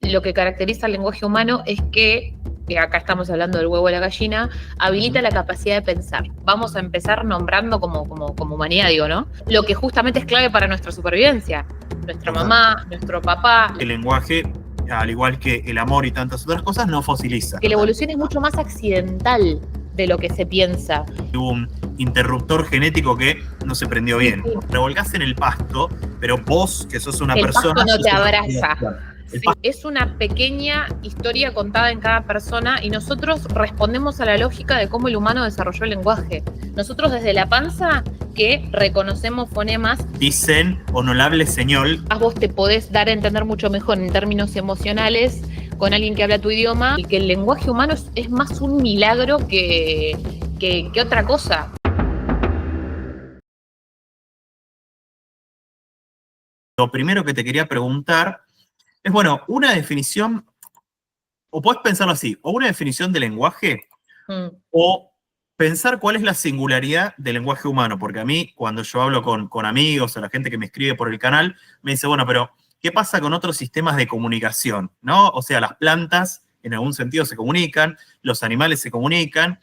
lo que caracteriza al lenguaje humano es que acá estamos hablando del huevo y la gallina, habilita la capacidad de pensar. Vamos a empezar nombrando como humanidad, digo, ¿no? Lo que justamente es clave para nuestra supervivencia. Nuestra mamá, nuestro papá. El lenguaje, al igual que el amor y tantas otras cosas, no fosiliza. Que la evolución es mucho más accidental de lo que se piensa. Hubo un interruptor genético que no se prendió bien. Revolcás en el pasto, pero vos, que sos una persona... El pasto no te abraza. Sí, es una pequeña historia contada en cada persona y nosotros respondemos a la lógica de cómo el humano desarrolló el lenguaje. Nosotros desde la panza que reconocemos fonemas. Dicen, honorable señor. Vos te podés dar a entender mucho mejor en términos emocionales con alguien que habla tu idioma y que el lenguaje humano es más un milagro que otra cosa. Lo primero que te quería preguntar es, bueno, una definición, o podés pensarlo así, o una definición de lenguaje, o pensar cuál es la singularidad del lenguaje humano, porque a mí, cuando yo hablo con amigos o la gente que me escribe por el canal, me dice, bueno, pero ¿qué pasa con otros sistemas de comunicación? ¿No? O sea, las plantas en algún sentido se comunican, los animales se comunican,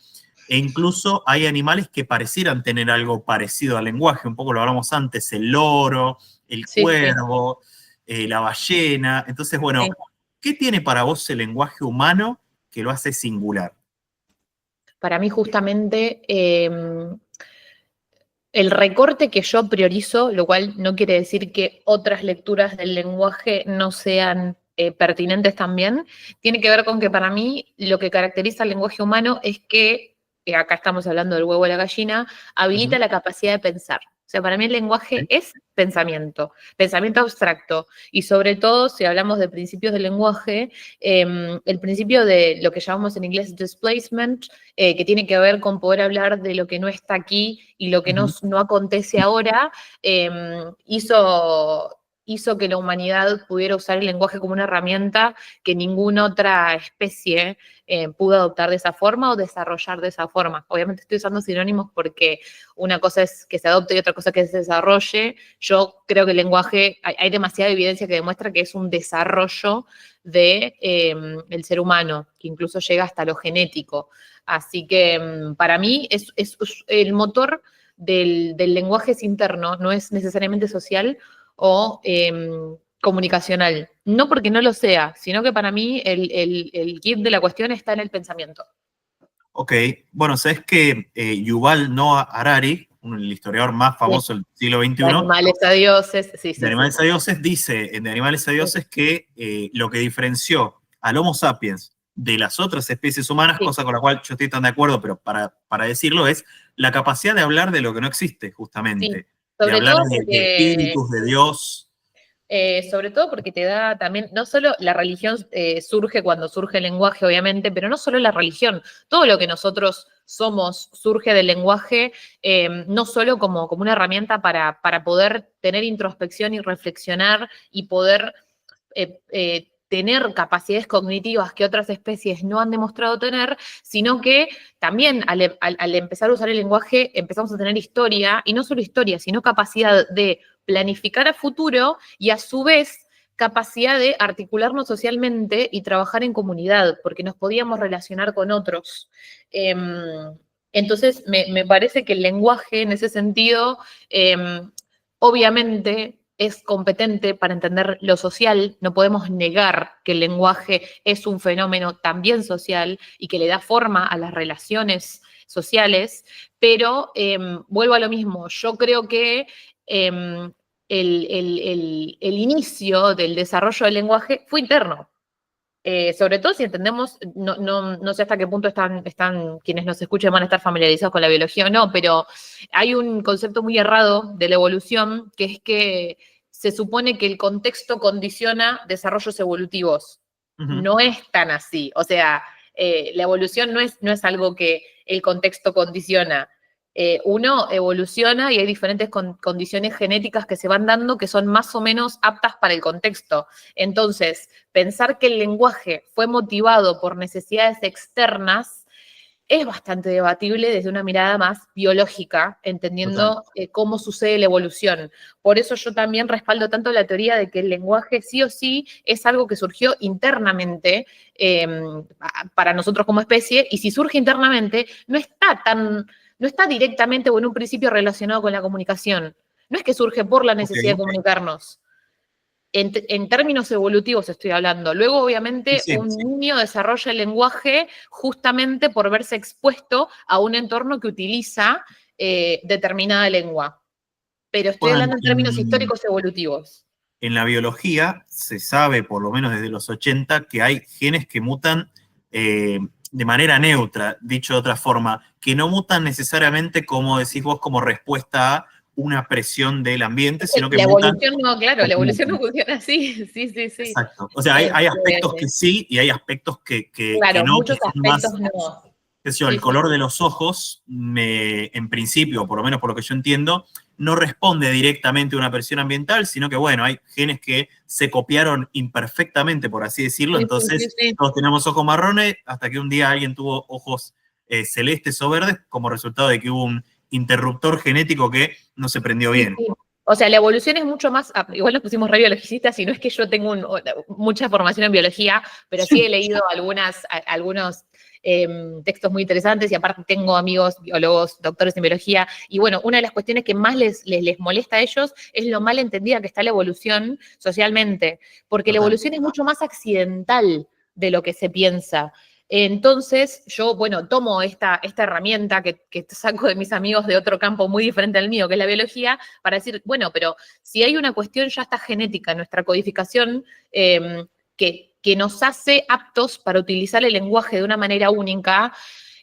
e incluso hay animales que parecieran tener algo parecido al lenguaje, un poco lo hablamos antes, el loro, el cuervo, la ballena. Entonces, bueno, ¿qué tiene para vos el lenguaje humano que lo hace singular? Para mí, justamente, el recorte que yo priorizo, lo cual no quiere decir que otras lecturas del lenguaje no sean pertinentes también, tiene que ver con que para mí lo que caracteriza al lenguaje humano es que, acá estamos hablando del huevo y la gallina, habilita la capacidad de pensar. O sea, para mí el lenguaje es pensamiento abstracto. Y sobre todo, si hablamos de principios del lenguaje, el principio de lo que llamamos en inglés displacement, que tiene que ver con poder hablar de lo que no está aquí y lo que no acontece ahora, hizo que la humanidad pudiera usar el lenguaje como una herramienta que ninguna otra especie pudo adoptar de esa forma o desarrollar de esa forma. Obviamente estoy usando sinónimos porque una cosa es que se adopte y otra cosa que se desarrolle. Yo creo que el lenguaje, hay demasiada evidencia que demuestra que es un desarrollo del ser humano, que incluso llega hasta lo genético. Así que para mí es el motor del lenguaje es interno, no es necesariamente social o comunicacional. No porque no lo sea, sino que para mí el kit de la cuestión está en el pensamiento. Ok, bueno, sabes que Yuval Noah Harari, el historiador más famoso del siglo XXI, de Animales a Dioses, de Animales a Dioses, dice en De Animales a Dioses que lo que diferenció al Homo sapiens de las otras especies humanas, cosa con la cual yo estoy tan de acuerdo, pero para decirlo, es la capacidad de hablar de lo que no existe, justamente. Sobre de hablar todo de porque, espíritus, de Dios. sobre todo porque te da también, no solo la religión surge cuando surge el lenguaje, obviamente, pero no solo la religión, todo lo que nosotros somos surge del lenguaje, no solo como una herramienta para poder tener introspección y reflexionar y poder tener capacidades cognitivas que otras especies no han demostrado tener, sino que también al empezar a usar el lenguaje empezamos a tener historia, y no solo historia, sino capacidad de planificar a futuro y a su vez capacidad de articularnos socialmente y trabajar en comunidad, porque nos podíamos relacionar con otros. Entonces, me parece que el lenguaje en ese sentido, obviamente, es competente para entender lo social. No podemos negar que el lenguaje es un fenómeno también social y que le da forma a las relaciones sociales, pero vuelvo a lo mismo. Yo creo que el inicio del desarrollo del lenguaje fue interno. Sobre todo si entendemos, no sé hasta qué punto están quienes nos escuchen van a estar familiarizados con la biología o no, pero hay un concepto muy errado de la evolución, que es que se supone que el contexto condiciona desarrollos evolutivos. No es tan así. O sea, la evolución no es algo que el contexto condiciona. Uno evoluciona y hay diferentes condiciones genéticas que se van dando que son más o menos aptas para el contexto. Entonces, pensar que el lenguaje fue motivado por necesidades externas es bastante debatible desde una mirada más biológica, entendiendo cómo sucede la evolución. Por eso yo también respaldo tanto la teoría de que el lenguaje sí o sí es algo que surgió internamente para nosotros como especie, y si surge internamente, no está directamente o en un principio relacionado con la comunicación. No es que surge por la necesidad de comunicarnos. En términos evolutivos estoy hablando. Luego, obviamente, un niño desarrolla el lenguaje justamente por verse expuesto a un entorno que utiliza determinada lengua. Pero estoy hablando en términos históricos evolutivos. En la biología se sabe, por lo menos desde los 80, que hay genes que mutan de manera neutra, dicho de otra forma, que no mutan necesariamente, como decís vos, como respuesta a una presión del ambiente, sino que la mutan. Evolución no, claro, la evolución no funciona así, sí. Exacto. O sea, hay aspectos que sí y hay aspectos que claro, no, muchos que son aspectos más, no. qué sé yo, el color de los ojos, en principio, por lo menos por lo que yo entiendo, no responde directamente a una presión ambiental, sino que, bueno, hay genes que se copiaron imperfectamente, por así decirlo, entonces todos tenemos ojos marrones, hasta que un día alguien tuvo ojos celestes o verdes, como resultado de que hubo un interruptor genético que no se prendió bien. Sí. O sea, la evolución es mucho más, igual nos pusimos re biologicistas, y no es que yo tengo mucha formación en biología, pero sí he leído algunos textos muy interesantes, y aparte tengo amigos biólogos, doctores en biología, y bueno, una de las cuestiones que más les molesta a ellos es lo mal entendida que está la evolución socialmente, porque la evolución es mucho más accidental de lo que se piensa. Entonces, yo, bueno, tomo esta herramienta que saco de mis amigos de otro campo muy diferente al mío, que es la biología, para decir, bueno, pero si hay una cuestión ya está genética en nuestra codificación que nos hace aptos para utilizar el lenguaje de una manera única,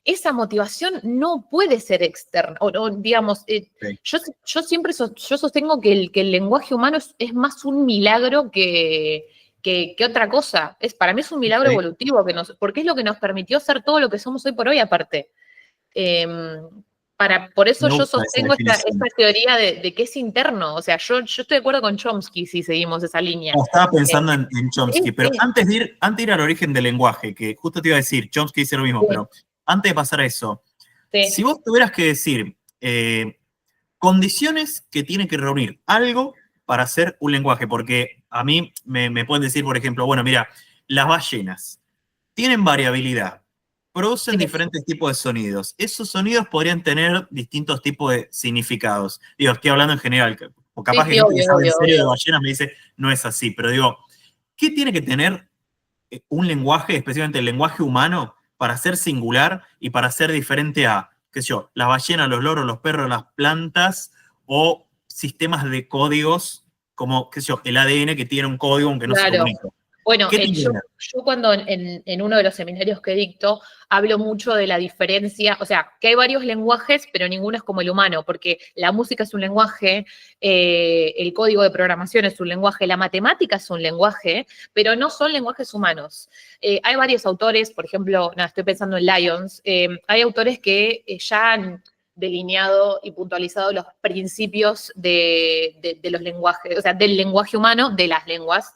esa motivación no puede ser externa. O digamos, yo siempre yo sostengo que el lenguaje humano es más un milagro que otra cosa. Para mí es un milagro evolutivo, porque es lo que nos permitió ser todo lo que somos hoy por hoy, aparte. Por eso yo sostengo esta teoría de que es interno. O sea, yo estoy de acuerdo con Chomsky si seguimos esa línea. Estaba pensando en Chomsky, pero antes de ir al origen del lenguaje, que justo te iba a decir, Chomsky dice lo mismo, pero antes de pasar a eso, si vos tuvieras que decir condiciones que tiene que reunir algo para hacer un lenguaje, porque a mí me pueden decir, por ejemplo, bueno, mira, las ballenas tienen variabilidad, producen diferentes tipos de sonidos. Esos sonidos podrían tener distintos tipos de significados. Digo, estoy hablando en general, o capaz que gente que sabe en serio de ballenas me dice, no es así, pero digo, ¿qué tiene que tener un lenguaje, especialmente el lenguaje humano, para ser singular y para ser diferente a, qué sé yo, las ballenas, los loros, los perros, las plantas, o sistemas de códigos como, qué sé yo, el ADN que tiene un código aunque no se comunica? Bueno, yo cuando en uno de los seminarios que dicto hablo mucho de la diferencia, o sea, que hay varios lenguajes, pero ninguno es como el humano, porque la música es un lenguaje, el código de programación es un lenguaje, la matemática es un lenguaje, pero no son lenguajes humanos. Hay varios autores, por ejemplo, estoy pensando en Lyons, hay autores que ya han delineado y puntualizado los principios de los lenguajes, o sea, del lenguaje humano, de las lenguas,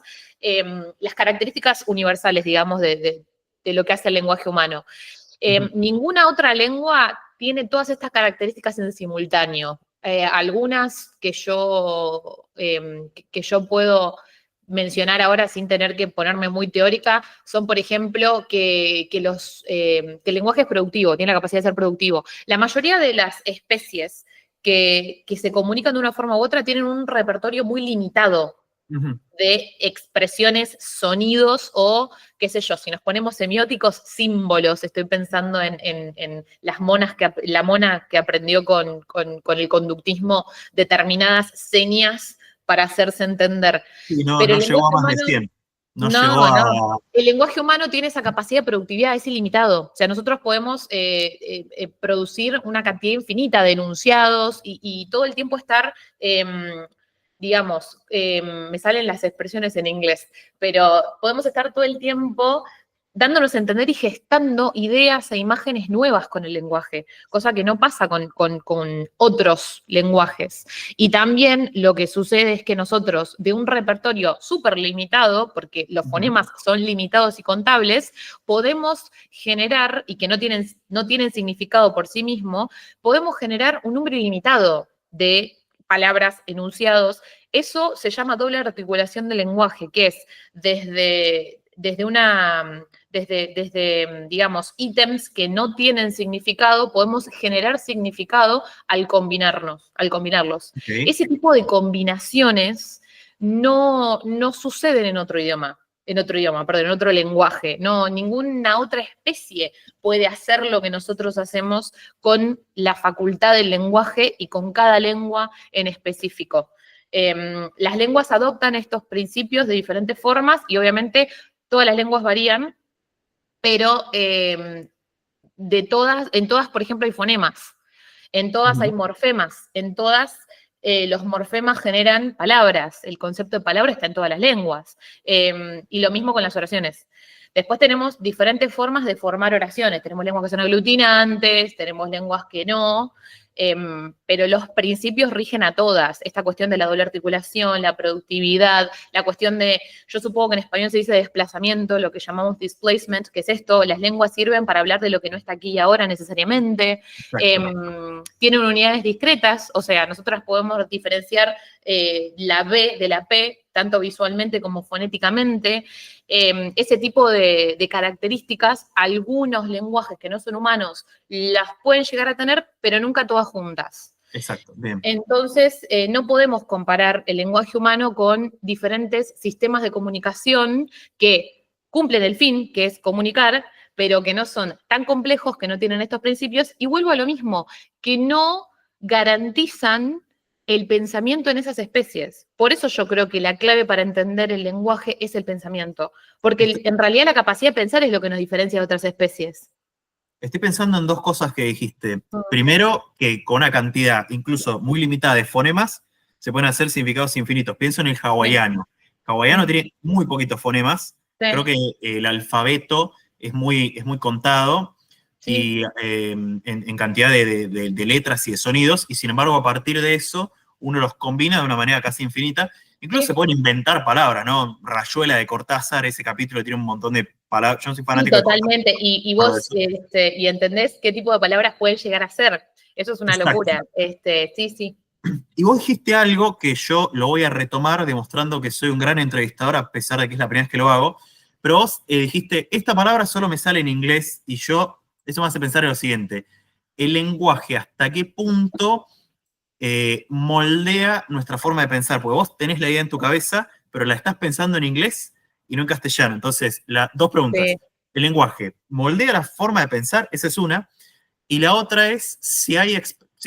las características universales, digamos, de lo que hace el lenguaje humano. Ninguna otra lengua tiene todas estas características en simultáneo. Algunas que yo puedo mencionar ahora sin tener que ponerme muy teórica son, por ejemplo, que el lenguaje es productivo, tiene la capacidad de ser productivo. La mayoría de las especies que se comunican de una forma u otra tienen un repertorio muy limitado de expresiones, sonidos o, qué sé yo, si nos ponemos semióticos, símbolos. Estoy pensando en la mona que aprendió con el conductismo determinadas señas para hacerse entender. Sí, no Pero llegó a más de 100. No. El lenguaje humano tiene esa capacidad de productividad, es ilimitado. O sea, nosotros podemos producir una cantidad infinita de enunciados y todo el tiempo estar, digamos, me salen las expresiones en inglés, pero podemos estar todo el tiempo dándonos a entender y gestando ideas e imágenes nuevas con el lenguaje, cosa que no pasa con otros lenguajes. Y también lo que sucede es que nosotros, de un repertorio súper limitado, porque los fonemas son limitados y contables, podemos generar, y que no tienen significado por sí mismo, podemos generar un número ilimitado de palabras, enunciados. Eso se llama doble articulación del lenguaje, que es desde digamos, ítems que no tienen significado, podemos generar significado al combinarlos. Okay. Ese tipo de combinaciones no suceden en otro idioma. En otro lenguaje. No, ninguna otra especie puede hacer lo que nosotros hacemos con la facultad del lenguaje y con cada lengua en específico. Las lenguas adoptan estos principios de diferentes formas y obviamente todas las lenguas varían, pero en todas, por ejemplo, hay fonemas, en todas hay morfemas, en todas los morfemas generan palabras, el concepto de palabra está en todas las lenguas, y lo mismo con las oraciones. Después tenemos diferentes formas de formar oraciones, tenemos lenguas que son aglutinantes, tenemos lenguas que no, pero los principios rigen a todas. Esta cuestión de la doble articulación, la productividad, la cuestión de, yo supongo que en español se dice desplazamiento, lo que llamamos displacement, que es esto, las lenguas sirven para hablar de lo que no está aquí y ahora necesariamente. Tienen unidades discretas, o sea, nosotras podemos diferenciar la B de la P, tanto visualmente como fonéticamente. Ese tipo de características, algunos lenguajes que no son humanos las pueden llegar a tener, pero nunca todas juntas. Exacto, bien. Entonces, no podemos comparar el lenguaje humano con diferentes sistemas de comunicación que cumplen el fin, que es comunicar, pero que no son tan complejos, que no tienen estos principios, y vuelvo a lo mismo, que no garantizan el pensamiento en esas especies. Por eso yo creo que la clave para entender el lenguaje es el pensamiento, porque en realidad la capacidad de pensar es lo que nos diferencia de otras especies. Estoy pensando en dos cosas que dijiste. Primero, que con una cantidad incluso muy limitada de fonemas se pueden hacer significados infinitos. Pienso en el hawaiano. El hawaiano tiene muy poquitos fonemas. Sí. Creo que el alfabeto es muy contado. Sí. Y en cantidad de letras y de sonidos, y sin embargo a partir de eso uno los combina de una manera casi infinita. Incluso sí. Se pueden inventar palabras, ¿no? Rayuela de Cortázar, ese capítulo tiene un montón de palabras. Yo no soy fanático. Sí, totalmente, y vos y entendés qué tipo de palabras pueden llegar a ser. Eso es una Exacto. Locura. Sí. Y vos dijiste algo que yo lo voy a retomar demostrando que soy un gran entrevistador, a pesar de que es la primera vez que lo hago. Pero vos dijiste, esta palabra solo me sale en inglés, y yo... Eso me hace pensar en lo siguiente, el lenguaje, ¿hasta qué punto moldea nuestra forma de pensar? Porque vos tenés la idea en tu cabeza, pero la estás pensando en inglés y no en castellano. Entonces, dos preguntas. Sí. El lenguaje, ¿moldea la forma de pensar? Esa es una. Y la otra es, si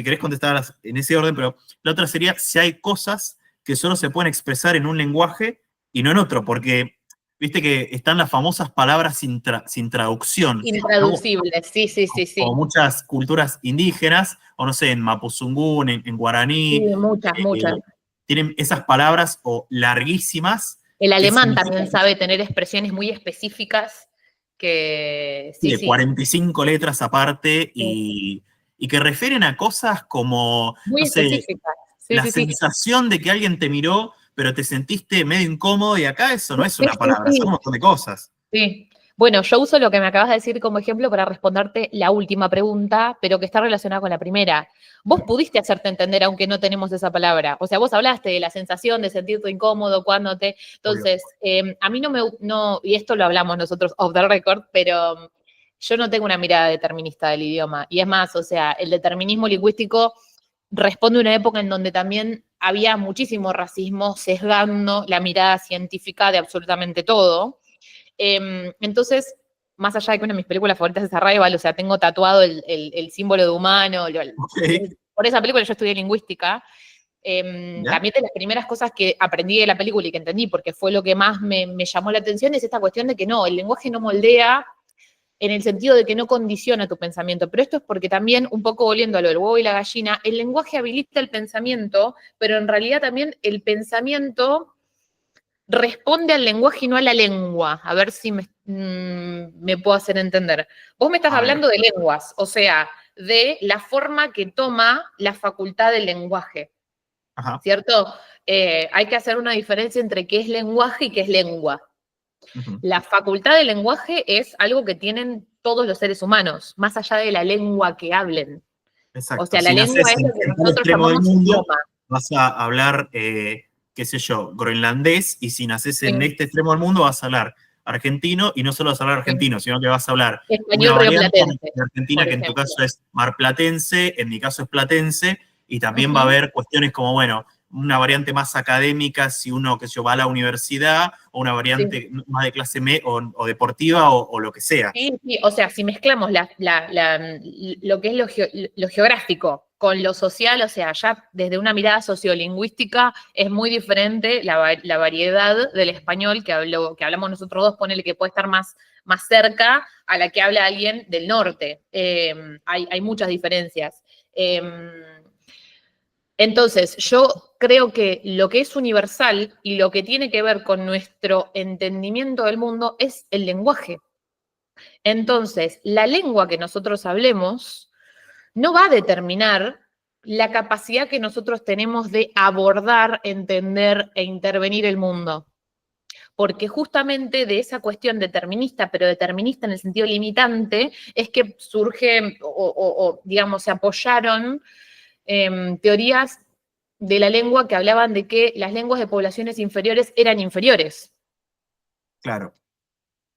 querés contestarlas en ese orden, pero la otra sería si hay cosas que solo se pueden expresar en un lenguaje y no en otro, porque... Viste que están las famosas palabras sin traducción. Intraducibles, ¿no? Sí. Como muchas culturas indígenas, o no sé, en Mapuzungún, en guaraní. Sí, muchas. Tienen esas palabras o larguísimas. El alemán también sabe tener expresiones muy específicas que... Sí, de 45 letras aparte y que refieren a cosas como, muy no sé, específicas. La sensación de que alguien te miró pero te sentiste medio incómodo, y acá eso no es una palabra, son un montón de cosas. Sí. Bueno, yo uso lo que me acabas de decir como ejemplo para responderte la última pregunta, pero que está relacionada con la primera. Vos pudiste hacerte entender aunque no tenemos esa palabra. O sea, vos hablaste de la sensación de sentirte incómodo cuando te... Entonces, a mí y esto lo hablamos nosotros off the record, pero yo no tengo una mirada determinista del idioma. Y es más, o sea, el determinismo lingüístico responde a una época en donde también había muchísimo racismo sesgando la mirada científica de absolutamente todo. Entonces, más allá de que una de mis películas favoritas es Arrival, o sea, tengo tatuado el símbolo de humano. Okay. Por esa película yo estudié lingüística. También de las primeras cosas que aprendí de la película y que entendí, porque fue lo que más me llamó la atención, es esta cuestión de que no, el lenguaje no moldea en el sentido de que no condiciona tu pensamiento. Pero esto es porque también, un poco volviendo a lo del huevo y la gallina, el lenguaje habilita el pensamiento, pero en realidad también el pensamiento responde al lenguaje y no a la lengua. A ver si me puedo hacer entender. Vos me estás hablando de lenguas, o sea, de la forma que toma la facultad del lenguaje, Ajá. ¿cierto? Hay que hacer una diferencia entre qué es lenguaje y qué es lengua. La facultad del lenguaje es algo que tienen todos los seres humanos, más allá de la lengua que hablen. Exacto. O sea, la Si naces lengua es lo que en tal nosotros extremo del llamamos mundo, idioma. vas a hablar, qué sé yo, groenlandés, y si naces en Sí. este extremo del mundo, vas a hablar argentino, y no solo vas a hablar argentino, sino que vas a hablar Español una variante rioplatense, de Argentina, por que en tu ejemplo. caso es marplatense, en mi caso es platense, y también va a haber cuestiones como, bueno, una variante más académica si uno, que yo, va a la universidad, o una variante más de clase o deportiva, o lo que sea. Sí, sí, o sea, si mezclamos lo que es lo geográfico con lo social, o sea, ya desde una mirada sociolingüística es muy diferente la variedad del español que hablamos nosotros dos, ponele que puede estar más cerca a la que habla alguien del norte. Hay muchas diferencias. Entonces, yo creo que lo que es universal y lo que tiene que ver con nuestro entendimiento del mundo es el lenguaje. Entonces, la lengua que nosotros hablemos no va a determinar la capacidad que nosotros tenemos de abordar, entender e intervenir el mundo. Porque justamente de esa cuestión determinista, pero determinista en el sentido limitante, es que surge digamos, se apoyaron teorías de la lengua que hablaban de que las lenguas de poblaciones inferiores eran inferiores. Claro.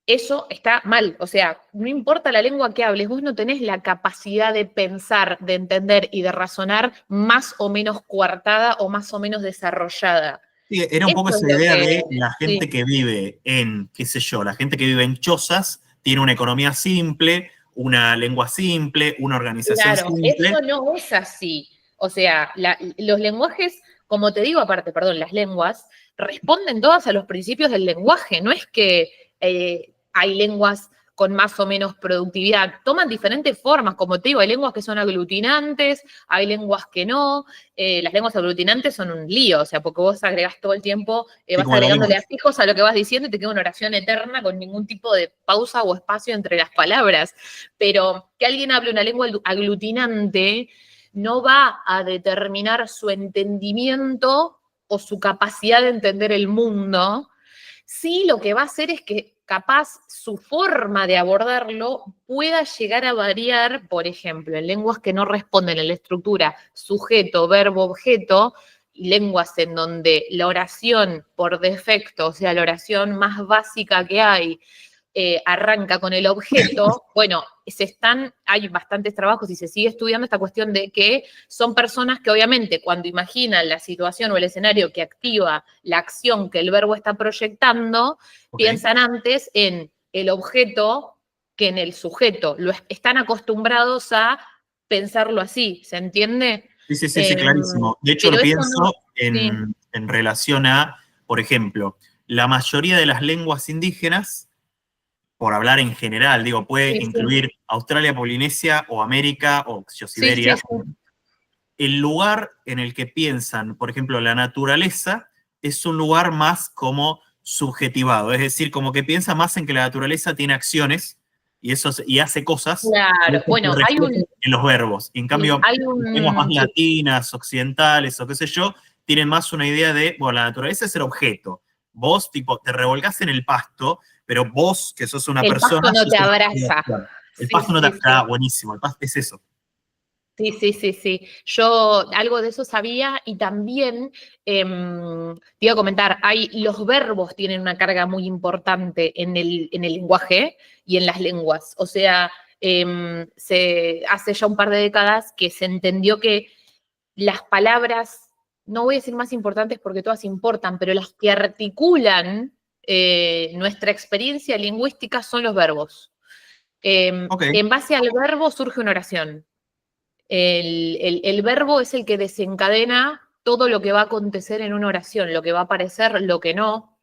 Eso está mal, o sea, no importa la lengua que hables, vos no tenés la capacidad de pensar, de entender y de razonar más o menos coartada o más o menos desarrollada. Sí, era un Eso poco es esa lo idea que, de la gente sí, que vive en, qué sé yo, la gente que vive en chozas, tiene una economía simple, una lengua simple, una organización claro, simple. eso no es así. O sea, los lenguajes, como te digo, aparte, perdón, las lenguas responden todas a los principios del lenguaje. No es que hay lenguas con más o menos productividad. Toman diferentes formas, como te digo, hay lenguas que son aglutinantes, hay lenguas que no. Las lenguas aglutinantes son un lío, o sea, porque vos agregás todo el tiempo, Sí, vas como la lengua. agregándole afijos a lo que vas diciendo y te queda una oración eterna con ningún tipo de pausa o espacio entre las palabras. Pero que alguien hable una lengua aglutinante no va a determinar su entendimiento o su capacidad de entender el mundo. Sí, lo que va a hacer es que capaz su forma de abordarlo pueda llegar a variar, por ejemplo, en lenguas que no responden a la estructura sujeto, verbo, objeto, y lenguas en donde la oración por defecto, o sea, la oración más básica que hay, arranca con el objeto, bueno, hay bastantes trabajos y se sigue estudiando esta cuestión de que son personas que obviamente cuando imaginan la situación o el escenario que activa la acción que el verbo está proyectando, piensan antes en el objeto que en el sujeto. Están acostumbrados a pensarlo así, ¿se entiende? Sí, clarísimo. De hecho, Pero lo eso no, pienso sí, en relación a, por ejemplo, la mayoría de las lenguas indígenas, por hablar en general, digo, puede sí, incluir Australia, Polinesia, o América, o sí, sí, Siberia. El lugar en el que piensan, por ejemplo, la naturaleza, es un lugar más como subjetivado, es decir, como que piensa más en que la naturaleza tiene acciones y hace cosas, y claro. eso se Bueno, refleja en los verbos. En cambio, hay las lenguas más sí, latinas, occidentales o qué sé yo, tienen más una idea de, bueno, la naturaleza es el objeto. Vos, tipo, te revolgás en el pasto, pero vos, que sos una el pasto persona, no sos te el objeto de abraza. acción. El Sí, pasto no te... sí, Ah, sí. buenísimo, el pasto es eso. Sí, sí, sí, sí. Yo algo de eso sabía y también te iba a comentar, los verbos tienen una carga muy importante en el lenguaje y en las lenguas. O sea, hace ya un par de décadas que se entendió que las palabras, no voy a decir más importantes porque todas importan, pero las que articulan nuestra experiencia lingüística son los verbos. Ok. En base al verbo surge una oración. El verbo es el que desencadena todo lo que va a acontecer en una oración, lo que va a aparecer, lo que no.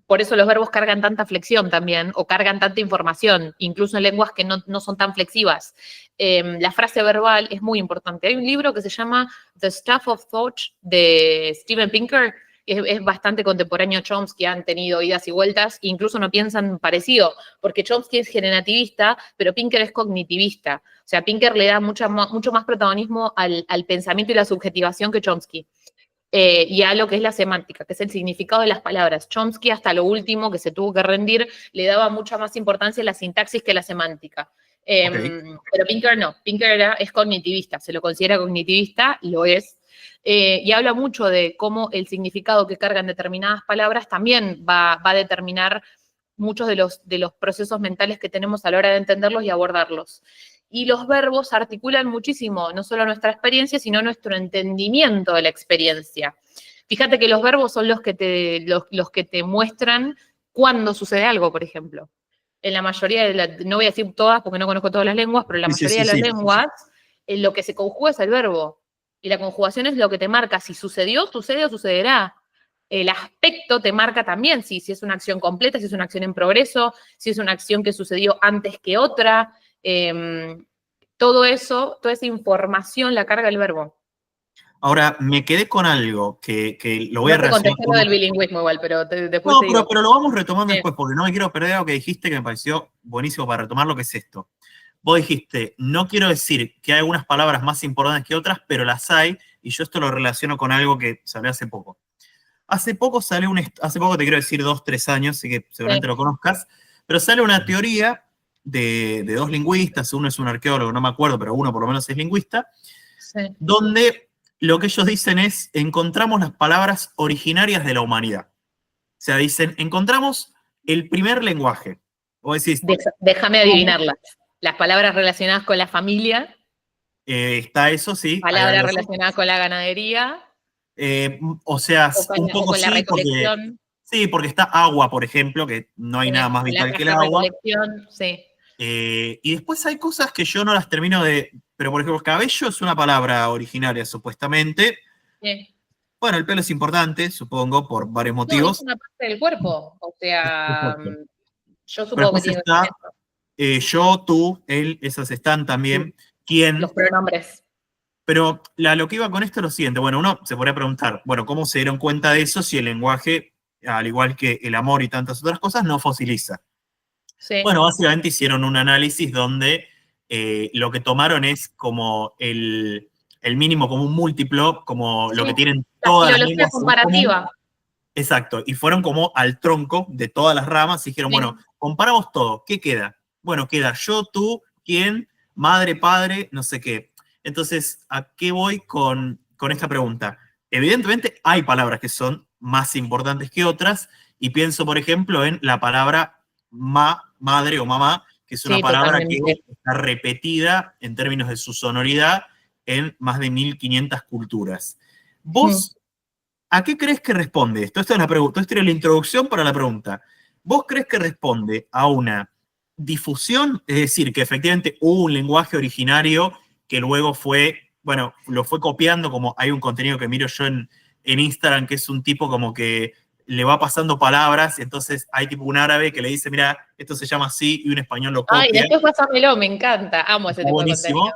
Por eso los verbos cargan tanta flexión también, o cargan tanta información, incluso en lenguas que no son tan flexivas. La frase verbal es muy importante. Hay un libro que se llama The Stuff of Thought de Steven Pinker, es bastante contemporáneo a Chomsky, han tenido idas y vueltas, incluso no piensan parecido, porque Chomsky es generativista, pero Pinker es cognitivista. O sea, Pinker le da mucho más protagonismo al pensamiento y la subjetivación que Chomsky. Y a lo que es la semántica, que es el significado de las palabras. Chomsky, hasta lo último que se tuvo que rendir, le daba mucha más importancia a la sintaxis que a la semántica. Pero Pinker no, Pinker es cognitivista, se lo considera cognitivista, lo es, y habla mucho de cómo el significado que cargan determinadas palabras también va a determinar muchos de los procesos mentales que tenemos a la hora de entenderlos y abordarlos. Y los verbos articulan muchísimo, no solo nuestra experiencia, sino nuestro entendimiento de la experiencia. Fíjate que los verbos son los que te muestran cuándo sucede algo, por ejemplo. En la mayoría no voy a decir todas porque no conozco todas las lenguas, pero en la mayoría de las lenguas, lo que se conjuga es el verbo. Y la conjugación es lo que te marca si sucedió, sucede o sucederá. El aspecto te marca también si es una acción completa, si es una acción en progreso, si es una acción que sucedió antes que otra. Todo eso, toda esa información la carga el verbo. Ahora, me quedé con algo que lo voy a relacionar. No te contesté lo del bilingüismo igual, pero después no, te digo. pero lo vamos retomando después, porque no me quiero perder algo que dijiste que me pareció buenísimo para retomar lo que es esto. Vos dijiste, no quiero decir que hay algunas palabras más importantes que otras, pero las hay, y yo esto lo relaciono con algo que salió hace poco. Hace poco te quiero decir 2, 3 años, así que seguramente lo conozcas, pero sale una teoría de dos lingüistas, uno es un arqueólogo, no me acuerdo, pero uno por lo menos es lingüista, donde lo que ellos dicen es, encontramos las palabras originarias de la humanidad. O sea, dicen, encontramos el primer lenguaje. Vos decís, déjame adivinarlas. Las palabras relacionadas con la familia. Está eso, sí. Palabras relacionadas con la ganadería. O sea, un poco con la sí, recolección. porque está agua, por ejemplo, que no hay nada más vital que el agua. Sí. Y después hay cosas que yo no las termino de... Pero, por ejemplo, cabello es una palabra originaria, supuestamente. Sí. Bueno, el pelo es importante, supongo, por varios motivos. No, es una parte del cuerpo. O sea, yo pero supongo que tiene está, yo, tú, él, esas están también. Sí. ¿Quién? Los pronombres. Pero lo que iba con esto es lo siguiente. Bueno, uno se podría preguntar, bueno, ¿cómo se dieron cuenta de eso si el lenguaje, al igual que el amor y tantas otras cosas, no fosiliza? Sí. Bueno, básicamente hicieron un análisis donde lo que tomaron es como el mínimo común múltiplo, como lo que tienen todas las lenguas. Comparativa. Exacto, y fueron como al tronco de todas las ramas y dijeron, bueno, comparamos todo, ¿qué queda? Bueno, queda yo, tú, quién, madre, padre, no sé qué. Entonces, ¿a qué voy con esta pregunta? Evidentemente hay palabras que son más importantes que otras, y pienso, por ejemplo, en la palabra madre o mamá, que es una palabra que está repetida en términos de su sonoridad en más de 1500 culturas. ¿Vos a qué crees que responde esto? Esta es la pregunta, esta es la introducción para la pregunta. ¿Vos crees que responde a una difusión? Es decir, que efectivamente hubo un lenguaje originario que luego fue, bueno, lo fue copiando, como hay un contenido que miro yo en Instagram, que es un tipo como que le va pasando palabras, entonces hay tipo un árabe que le dice, mira, esto se llama así, y un español lo copia. Ay, después pásamelo, me encanta, amo ese tipo de contenido.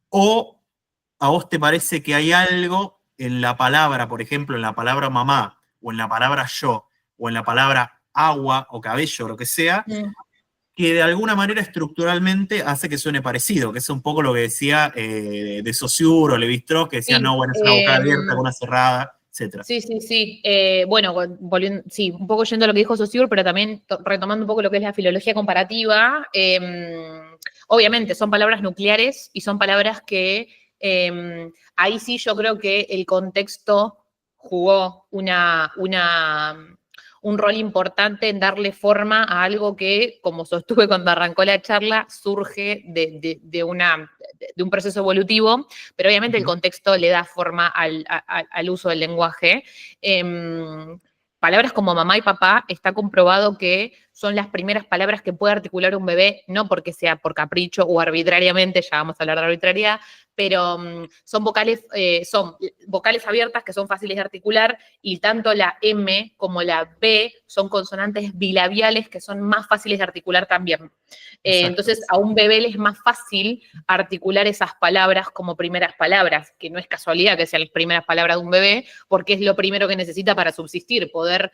O a vos te parece que hay algo en la palabra, por ejemplo, en la palabra mamá, o en la palabra yo, o en la palabra agua o cabello, o lo que sea, que de alguna manera estructuralmente hace que suene parecido, que es un poco lo que decía de Saussure o Lévi-Strauss, que decía, no, bueno, es una boca abierta con una cerrada, etc. Sí. Bueno, volviendo, sí, un poco yendo a lo que dijo Saussure, pero también retomando un poco lo que es la filología comparativa, obviamente son palabras nucleares y son palabras que ahí sí yo creo que el contexto jugó un rol importante en darle forma a algo que, como sostuve cuando arrancó la charla, surge de un proceso evolutivo, pero obviamente el contexto le da forma al uso del lenguaje. Palabras como mamá y papá está comprobado que son las primeras palabras que puede articular un bebé, no porque sea por capricho o arbitrariamente, ya vamos a hablar de arbitrariedad, pero son vocales abiertas que son fáciles de articular, y tanto la M como la B son consonantes bilabiales que son más fáciles de articular también. Entonces, a un bebé le es más fácil articular esas palabras como primeras palabras, que no es casualidad que sean las primeras palabras de un bebé, porque es lo primero que necesita para subsistir, poder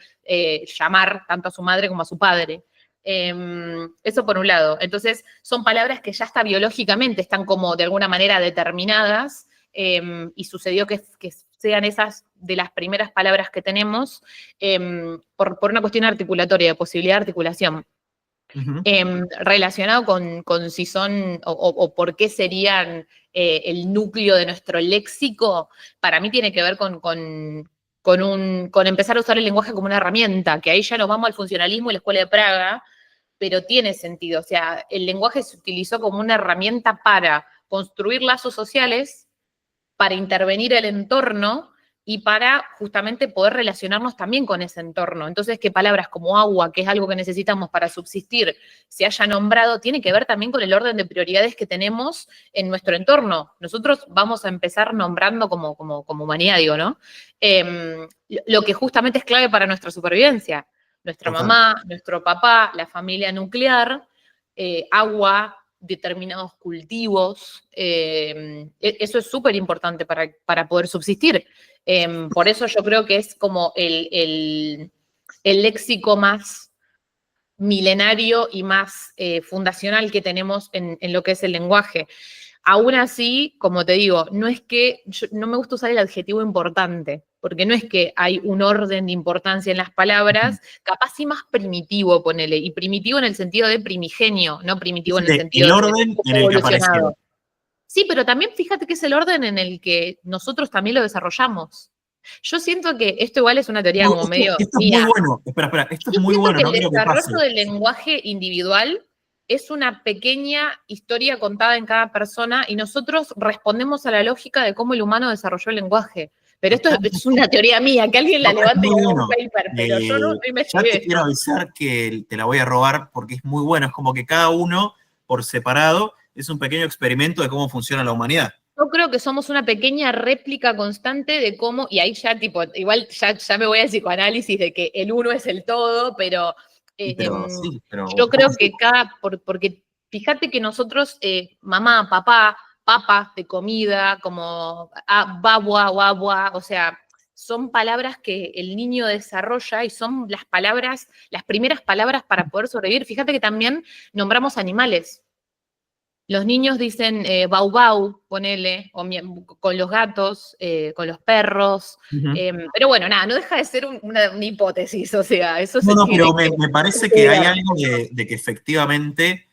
llamar tanto a su madre como a su padre. Eso por un lado. Entonces, son palabras que ya hasta biológicamente están como de alguna manera determinadas, y sucedió que sean esas de las primeras palabras que tenemos, por una cuestión articulatoria, de posibilidad de articulación. Relacionado con si son o por qué serían el núcleo de nuestro léxico, para mí tiene que ver con empezar a usar el lenguaje como una herramienta, que ahí ya nos vamos al funcionalismo y la Escuela de Praga, pero tiene sentido. O sea, el lenguaje se utilizó como una herramienta para construir lazos sociales, para intervenir el entorno y para justamente poder relacionarnos también con ese entorno. Entonces, que palabras como agua, que es algo que necesitamos para subsistir, se haya nombrado, tiene que ver también con el orden de prioridades que tenemos en nuestro entorno. Nosotros vamos a empezar nombrando como humanidad, digo, ¿no? Lo que justamente es clave para nuestra supervivencia. Nuestra mamá, nuestro papá, la familia nuclear, agua, determinados cultivos, eso es súper importante para poder subsistir. Por eso yo creo que es como el léxico más milenario y más fundacional que tenemos en lo que es el lenguaje. Aún así, como te digo, no es que, no me gusta usar el adjetivo importante, porque no es que hay un orden de importancia en las palabras, capaz sí más primitivo, ponele, y primitivo en el sentido de primigenio, no primitivo en el sentido el orden en el que apareció. Sí, pero también fíjate que es el orden en el que nosotros también lo desarrollamos. Yo siento que esto igual es una teoría como medio esto es mía. muy bueno, espera, esto es muy bueno, no quiero que pase. El desarrollo del lenguaje individual es una pequeña historia contada en cada persona y nosotros respondemos a la lógica de cómo el humano desarrolló el lenguaje. Pero esto es una teoría mía, que alguien la levante y haga un paper, pero yo no me ya te quiero avisar que te la voy a robar porque es muy bueno, es como que cada uno por separado es un pequeño experimento de cómo funciona la humanidad. Yo creo que somos una pequeña réplica constante de cómo, y ahí ya tipo, igual ya me voy al psicoanálisis de que el uno es el todo, pero, yo creo que porque fíjate que nosotros, mamá, papá, papa de comida, como babua, guagua, o sea, son palabras que el niño desarrolla y son las primeras palabras para poder sobrevivir. Fíjate que también nombramos animales. Los niños dicen bau bau, ponele, con los gatos, con los perros. Pero bueno, nada, no deja de ser una hipótesis, o sea, eso se No, pero me parece que hay algo de que efectivamente,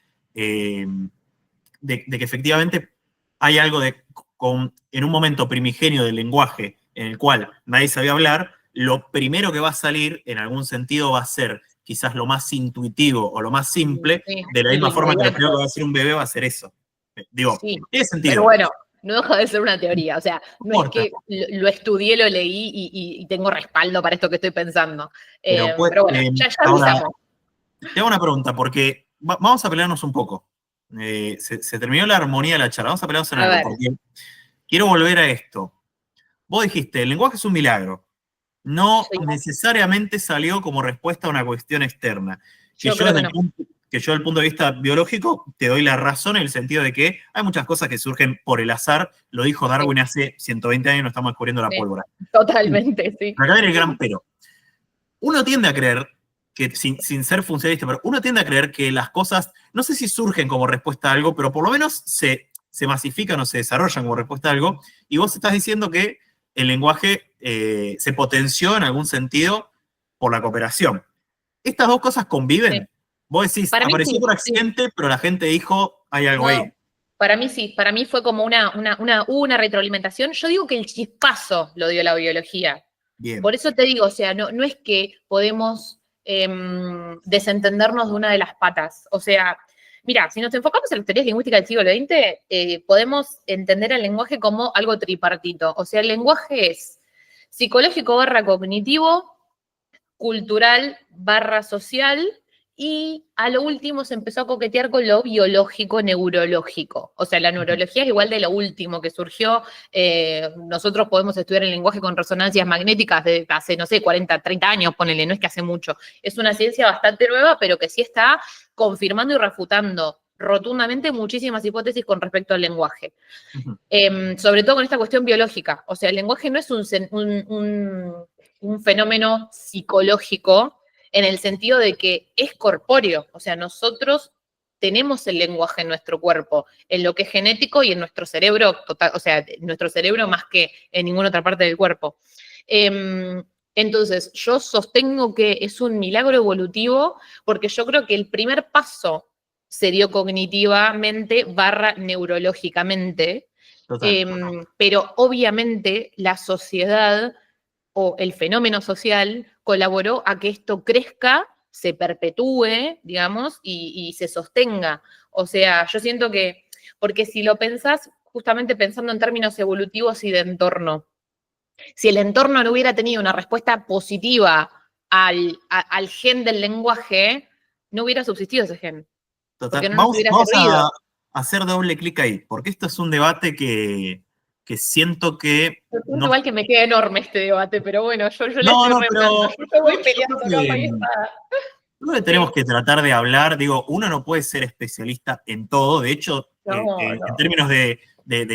hay algo en un momento primigenio del lenguaje en el cual nadie sabía hablar, lo primero que va a salir en algún sentido va a ser quizás lo más intuitivo o lo más simple, de la misma forma que lo primero que va a hacer un bebé va a hacer eso. Digo, tiene sentido. Pero bueno, no deja de ser una teoría, o sea, no es que lo estudié, lo leí y tengo respaldo para esto que estoy pensando. Pero bueno, ya avisamos. Te hago una pregunta, porque vamos a pelearnos un poco. Se terminó la armonía de la charla, vamos a pelearnos en algo, porque quiero volver a esto. Vos dijiste, el lenguaje es un milagro. No necesariamente salió como respuesta a una cuestión externa. Que yo desde el punto de vista biológico te doy la razón en el sentido de que hay muchas cosas que surgen por el azar. Lo dijo Darwin hace 120 años, no estamos descubriendo la pólvora. Totalmente, sí. Pero acá viene el gran pero. Uno tiende a creer, que sin ser funcionalista, pero uno tiende a creer que las cosas, no sé si surgen como respuesta a algo, pero por lo menos se masifican o se desarrollan como respuesta a algo, y vos estás diciendo que el lenguaje se potenció en algún sentido por la cooperación. ¿Estas dos cosas conviven? Sí. Vos decís, apareció por accidente, pero la gente dijo, hay algo ahí. Para mí sí, para mí fue como una retroalimentación. Yo digo que el chispazo lo dio la biología. Bien. Por eso te digo, o sea, no es que podemos desentendernos de una de las patas. O sea, mira, si nos enfocamos en las teorías lingüísticas del siglo XX, podemos entender el lenguaje como algo tripartito. O sea, el lenguaje es psicológico / cognitivo, cultural / social Y a lo último se empezó a coquetear con lo biológico, neurológico. O sea, la neurología es igual de lo último que surgió. Nosotros podemos estudiar el lenguaje con resonancias magnéticas de hace, no sé, 40, 30 años, ponele, no es que hace mucho. Es una ciencia bastante nueva, pero que sí está confirmando y refutando rotundamente muchísimas hipótesis con respecto al lenguaje. Sobre todo con esta cuestión biológica. O sea, el lenguaje no es un fenómeno psicológico en el sentido de que es corpóreo. O sea, nosotros tenemos el lenguaje en nuestro cuerpo, en lo que es genético y en nuestro cerebro, total, o sea, en nuestro cerebro más que en ninguna otra parte del cuerpo. Entonces, yo sostengo que es un milagro evolutivo porque yo creo que el primer paso se dio cognitivamente / neurológicamente, pero obviamente la sociedad o el fenómeno social colaboró a que esto crezca, se perpetúe, digamos, y se sostenga. O sea, yo siento que, porque si lo pensás, justamente pensando en términos evolutivos y de entorno, si el entorno no hubiera tenido una respuesta positiva al gen del lenguaje, no hubiera subsistido ese gen. Total. Porque no nos hubiera Vamos servido. a hacer doble clic ahí, porque esto es un debate que siento que Yo siento no. igual que me queda enorme este debate, pero bueno, yo le No, estoy no, remando. pero Yo te voy yo peleando creo capa que y espada. creo que tenemos que tratar de hablar, digo, uno no puede ser especialista en todo, de hecho, No, en no. términos de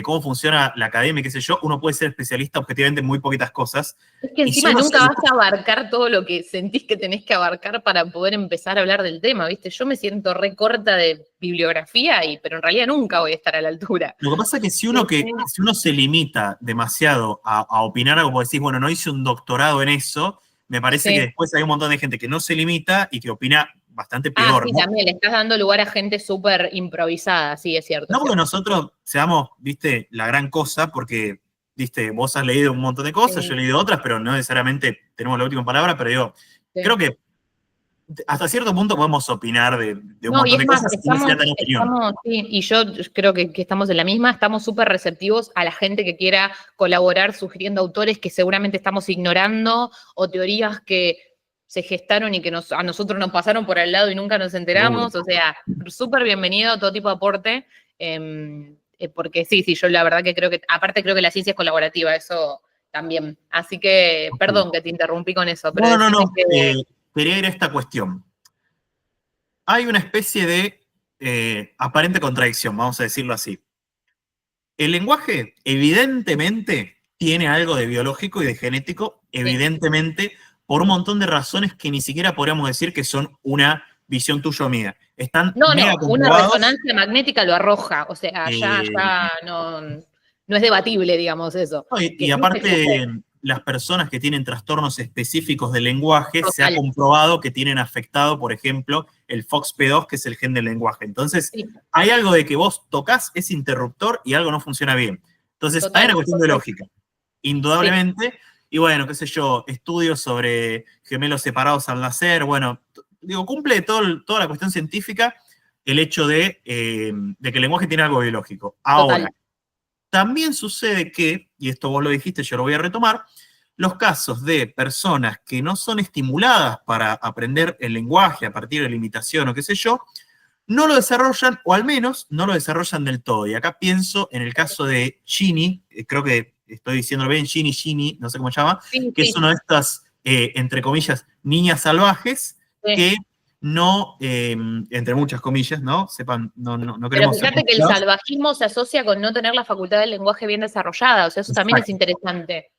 cómo funciona la academia, qué sé yo, uno puede ser especialista objetivamente en muy poquitas cosas. Es que Y si encima uno nunca se. vas a abarcar todo lo que sentís que tenés que abarcar para poder empezar a hablar del tema, ¿viste? Yo me siento re corta de bibliografía, pero en realidad nunca voy a estar a la altura. Lo que pasa es que si uno se limita demasiado a opinar algo, como decís, bueno, no hice un doctorado en eso, me parece que Sí. después hay un montón de gente que no se limita y que opina bastante Ah, peor, sí, ¿no? también le estás dando lugar a gente súper improvisada, sí, es cierto, No es porque cierto. nosotros seamos, viste, la gran cosa, porque, viste, vos has leído un montón de cosas, yo he Sí, leído otras, pero no necesariamente tenemos la última palabra, pero digo, creo sí. que hasta cierto punto podemos opinar de un No, y montón es de más, cosas sin necesidad de tener opinión. sí, y yo creo que estamos en la misma, estamos súper receptivos a la gente que quiera colaborar sugiriendo autores que seguramente estamos ignorando o teorías que se gestaron y que a nosotros nos pasaron por al lado y nunca nos Seguro. enteramos. O sea, súper bienvenido a todo tipo de aporte, porque sí, yo la verdad que creo que, aparte creo que la ciencia es colaborativa, eso también. Así que, perdón que te interrumpí con eso, pero No, no, decime no. que... Quería ir a esta cuestión. Hay una especie de aparente contradicción, vamos a decirlo así. El lenguaje evidentemente tiene algo de biológico y de genético, Sí. evidentemente, por un montón de razones que ni siquiera podríamos decir que son una visión tuya o mía. Están No, mega no, una comprobados. resonancia magnética lo arroja, o sea, ya eh, no es debatible, digamos, eso. no, Que y existe, existe. aparte, las personas que tienen trastornos específicos del lenguaje, se ha Total. comprobado que tienen afectado, por ejemplo, el FOXP2, que es el gen del lenguaje. Entonces, Sí, hay algo de que vos tocas ese interruptor y algo no funciona bien. Entonces, hay total. una cuestión de lógica, Sí, indudablemente. Y bueno, qué sé yo, estudios sobre gemelos separados al nacer, bueno, digo, cumple toda la cuestión científica el hecho de que el lenguaje tiene algo biológico. total. Ahora, también sucede que, y esto vos lo dijiste, yo lo voy a retomar, los casos de personas que no son estimuladas para aprender el lenguaje a partir de la imitación o qué sé yo, no lo desarrollan, o al menos no lo desarrollan del todo. Y acá pienso en el caso de Ginny, creo que estoy diciéndolo bien, Ginny, no sé cómo se llama, Sí, que es sí, una de estas, entre comillas, niñas salvajes sí. que no, entre muchas comillas, ¿no? Sepan, no Pero queremos ser fíjate que el complicados. salvajismo se asocia con no tener la facultad del lenguaje bien desarrollada, o sea, eso también es Exacto. interesante.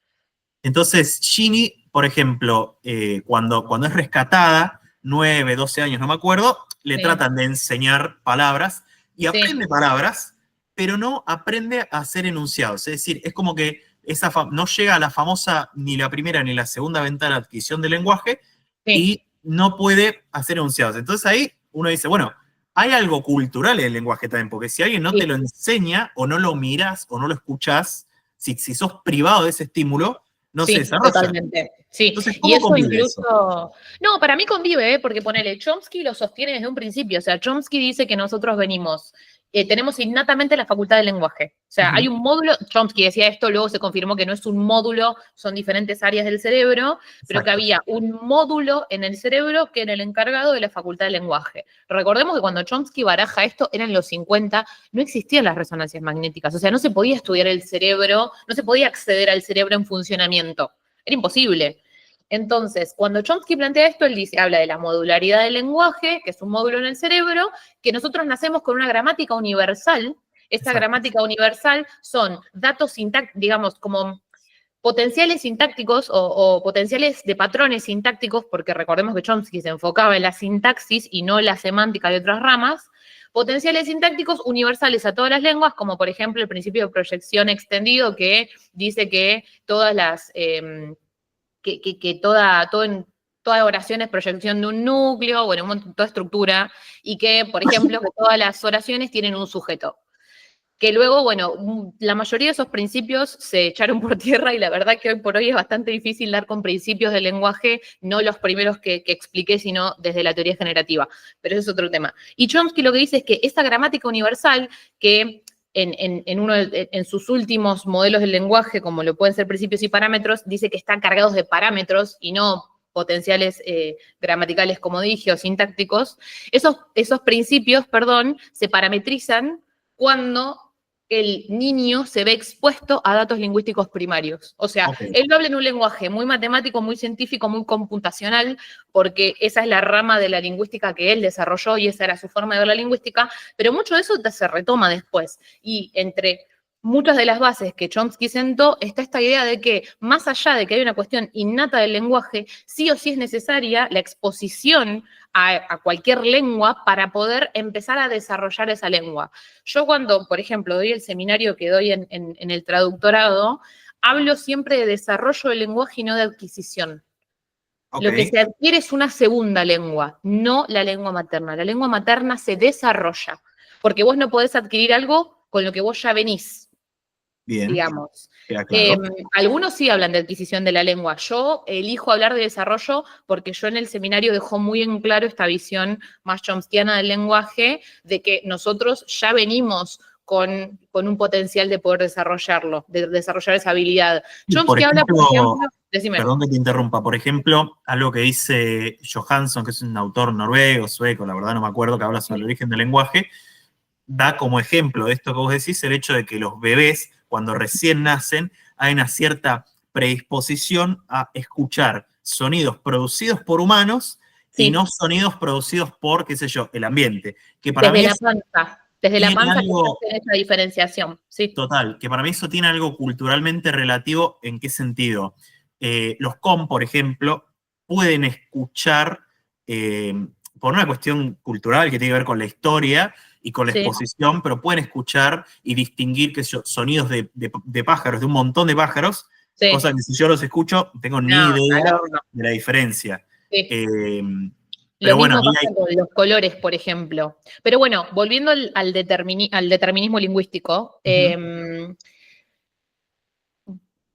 Entonces, Ginny, por ejemplo, cuando es rescatada, 9, 12 años, no me acuerdo, le Sí, tratan de enseñar palabras y sí, aprende palabras, pero no aprende a hacer enunciados. Es decir, es como que no llega a la famosa ni la primera ni la segunda ventana de adquisición del lenguaje sí. y no puede hacer enunciados. Entonces ahí uno dice, bueno, hay algo cultural en el lenguaje también, porque si alguien no te Sí. lo enseña o no lo miras o no lo escuchás, si sos privado de ese estímulo, no se Sí, desarrolla. totalmente. Sí, Entonces, y ¿cómo eso convive eso? incluso, no, para mí convive, ¿eh? Porque ponele, Chomsky lo sostiene desde un principio, o sea, Chomsky dice que nosotros venimos tenemos innatamente la facultad del lenguaje. O sea, hay un módulo, Chomsky decía esto, luego se confirmó que no es un módulo, son diferentes áreas del cerebro, pero que había un módulo en el cerebro que era el encargado de la facultad del lenguaje. Recordemos que cuando Chomsky baraja esto, eran los 50, no existían las resonancias magnéticas, o sea, no se podía estudiar el cerebro, no se podía acceder al cerebro en funcionamiento, era imposible. Entonces, cuando Chomsky plantea esto, él dice, habla de la modularidad del lenguaje, que es un módulo en el cerebro, que nosotros nacemos con una gramática universal. Esta gramática universal son datos sintácticos, digamos, como potenciales sintácticos o potenciales de patrones sintácticos, porque recordemos que Chomsky se enfocaba en la sintaxis y no en la semántica de otras ramas, potenciales sintácticos universales a todas las lenguas, como por ejemplo el principio de proyección extendido, que dice que todas las... toda oración es proyección de un núcleo, bueno, toda estructura, y que, por ejemplo, que todas las oraciones tienen un sujeto. Que luego, bueno, la mayoría de esos principios se echaron por tierra y la verdad que hoy por hoy es bastante difícil dar con principios del lenguaje, no los primeros que expliqué, sino desde la teoría generativa, pero ese es otro tema. Y Chomsky lo que dice es que esta gramática universal que... En sus últimos modelos del lenguaje, como lo pueden ser principios y parámetros, dice que están cargados de parámetros y no potenciales gramaticales, como dije, o sintácticos. Esos principios, se parametrizan cuando el niño se ve expuesto a datos lingüísticos primarios. O sea, él lo habla en un lenguaje muy matemático, muy científico, muy computacional, porque esa es la rama de la lingüística que él desarrolló y esa era su forma de ver la lingüística, pero mucho de eso se retoma después. Y entre muchas de las bases que Chomsky sentó está esta idea de que, más allá de que hay una cuestión innata del lenguaje, sí o sí es necesaria la exposición a cualquier lengua para poder empezar a desarrollar esa lengua. Yo cuando, por ejemplo, doy el seminario que doy en el traductorado, hablo siempre de desarrollo del lenguaje y no de adquisición. Lo que se adquiere es una segunda lengua, no la lengua materna. La lengua materna se desarrolla, porque vos no podés adquirir algo con lo que vos ya venís. Bien. Digamos. Claro. Algunos sí hablan de adquisición de la lengua. Yo elijo hablar de desarrollo porque yo en el seminario dejo muy en claro esta visión más chomskiana del lenguaje, de que nosotros ya venimos con un potencial de poder desarrollarlo, de desarrollar esa habilidad. Chomsky habla, por ejemplo, decime. Perdón que te interrumpa, por ejemplo, algo que dice Johansson, que es un autor noruego, sueco, la verdad no me acuerdo, que habla sobre el origen del lenguaje, da como ejemplo de esto que vos decís el hecho de que los bebés, cuando recién nacen, hay una cierta predisposición a escuchar sonidos producidos por humanos y no sonidos producidos por, qué sé yo, el ambiente. Que para desde mí la panza. Desde la panza algo, que se hace esa diferenciación. Sí. Total, que para mí eso tiene algo culturalmente relativo. ¿En qué sentido? Los por ejemplo, pueden escuchar, por una cuestión cultural que tiene que ver con la historia y con la exposición, pero pueden escuchar y distinguir, qué sé yo, sonidos de pájaros, de un montón de pájaros, cosa que si yo los escucho, no tengo ni idea de la diferencia. Pero lo mismo pasa con los colores, por ejemplo. Pero bueno, volviendo al determinismo lingüístico,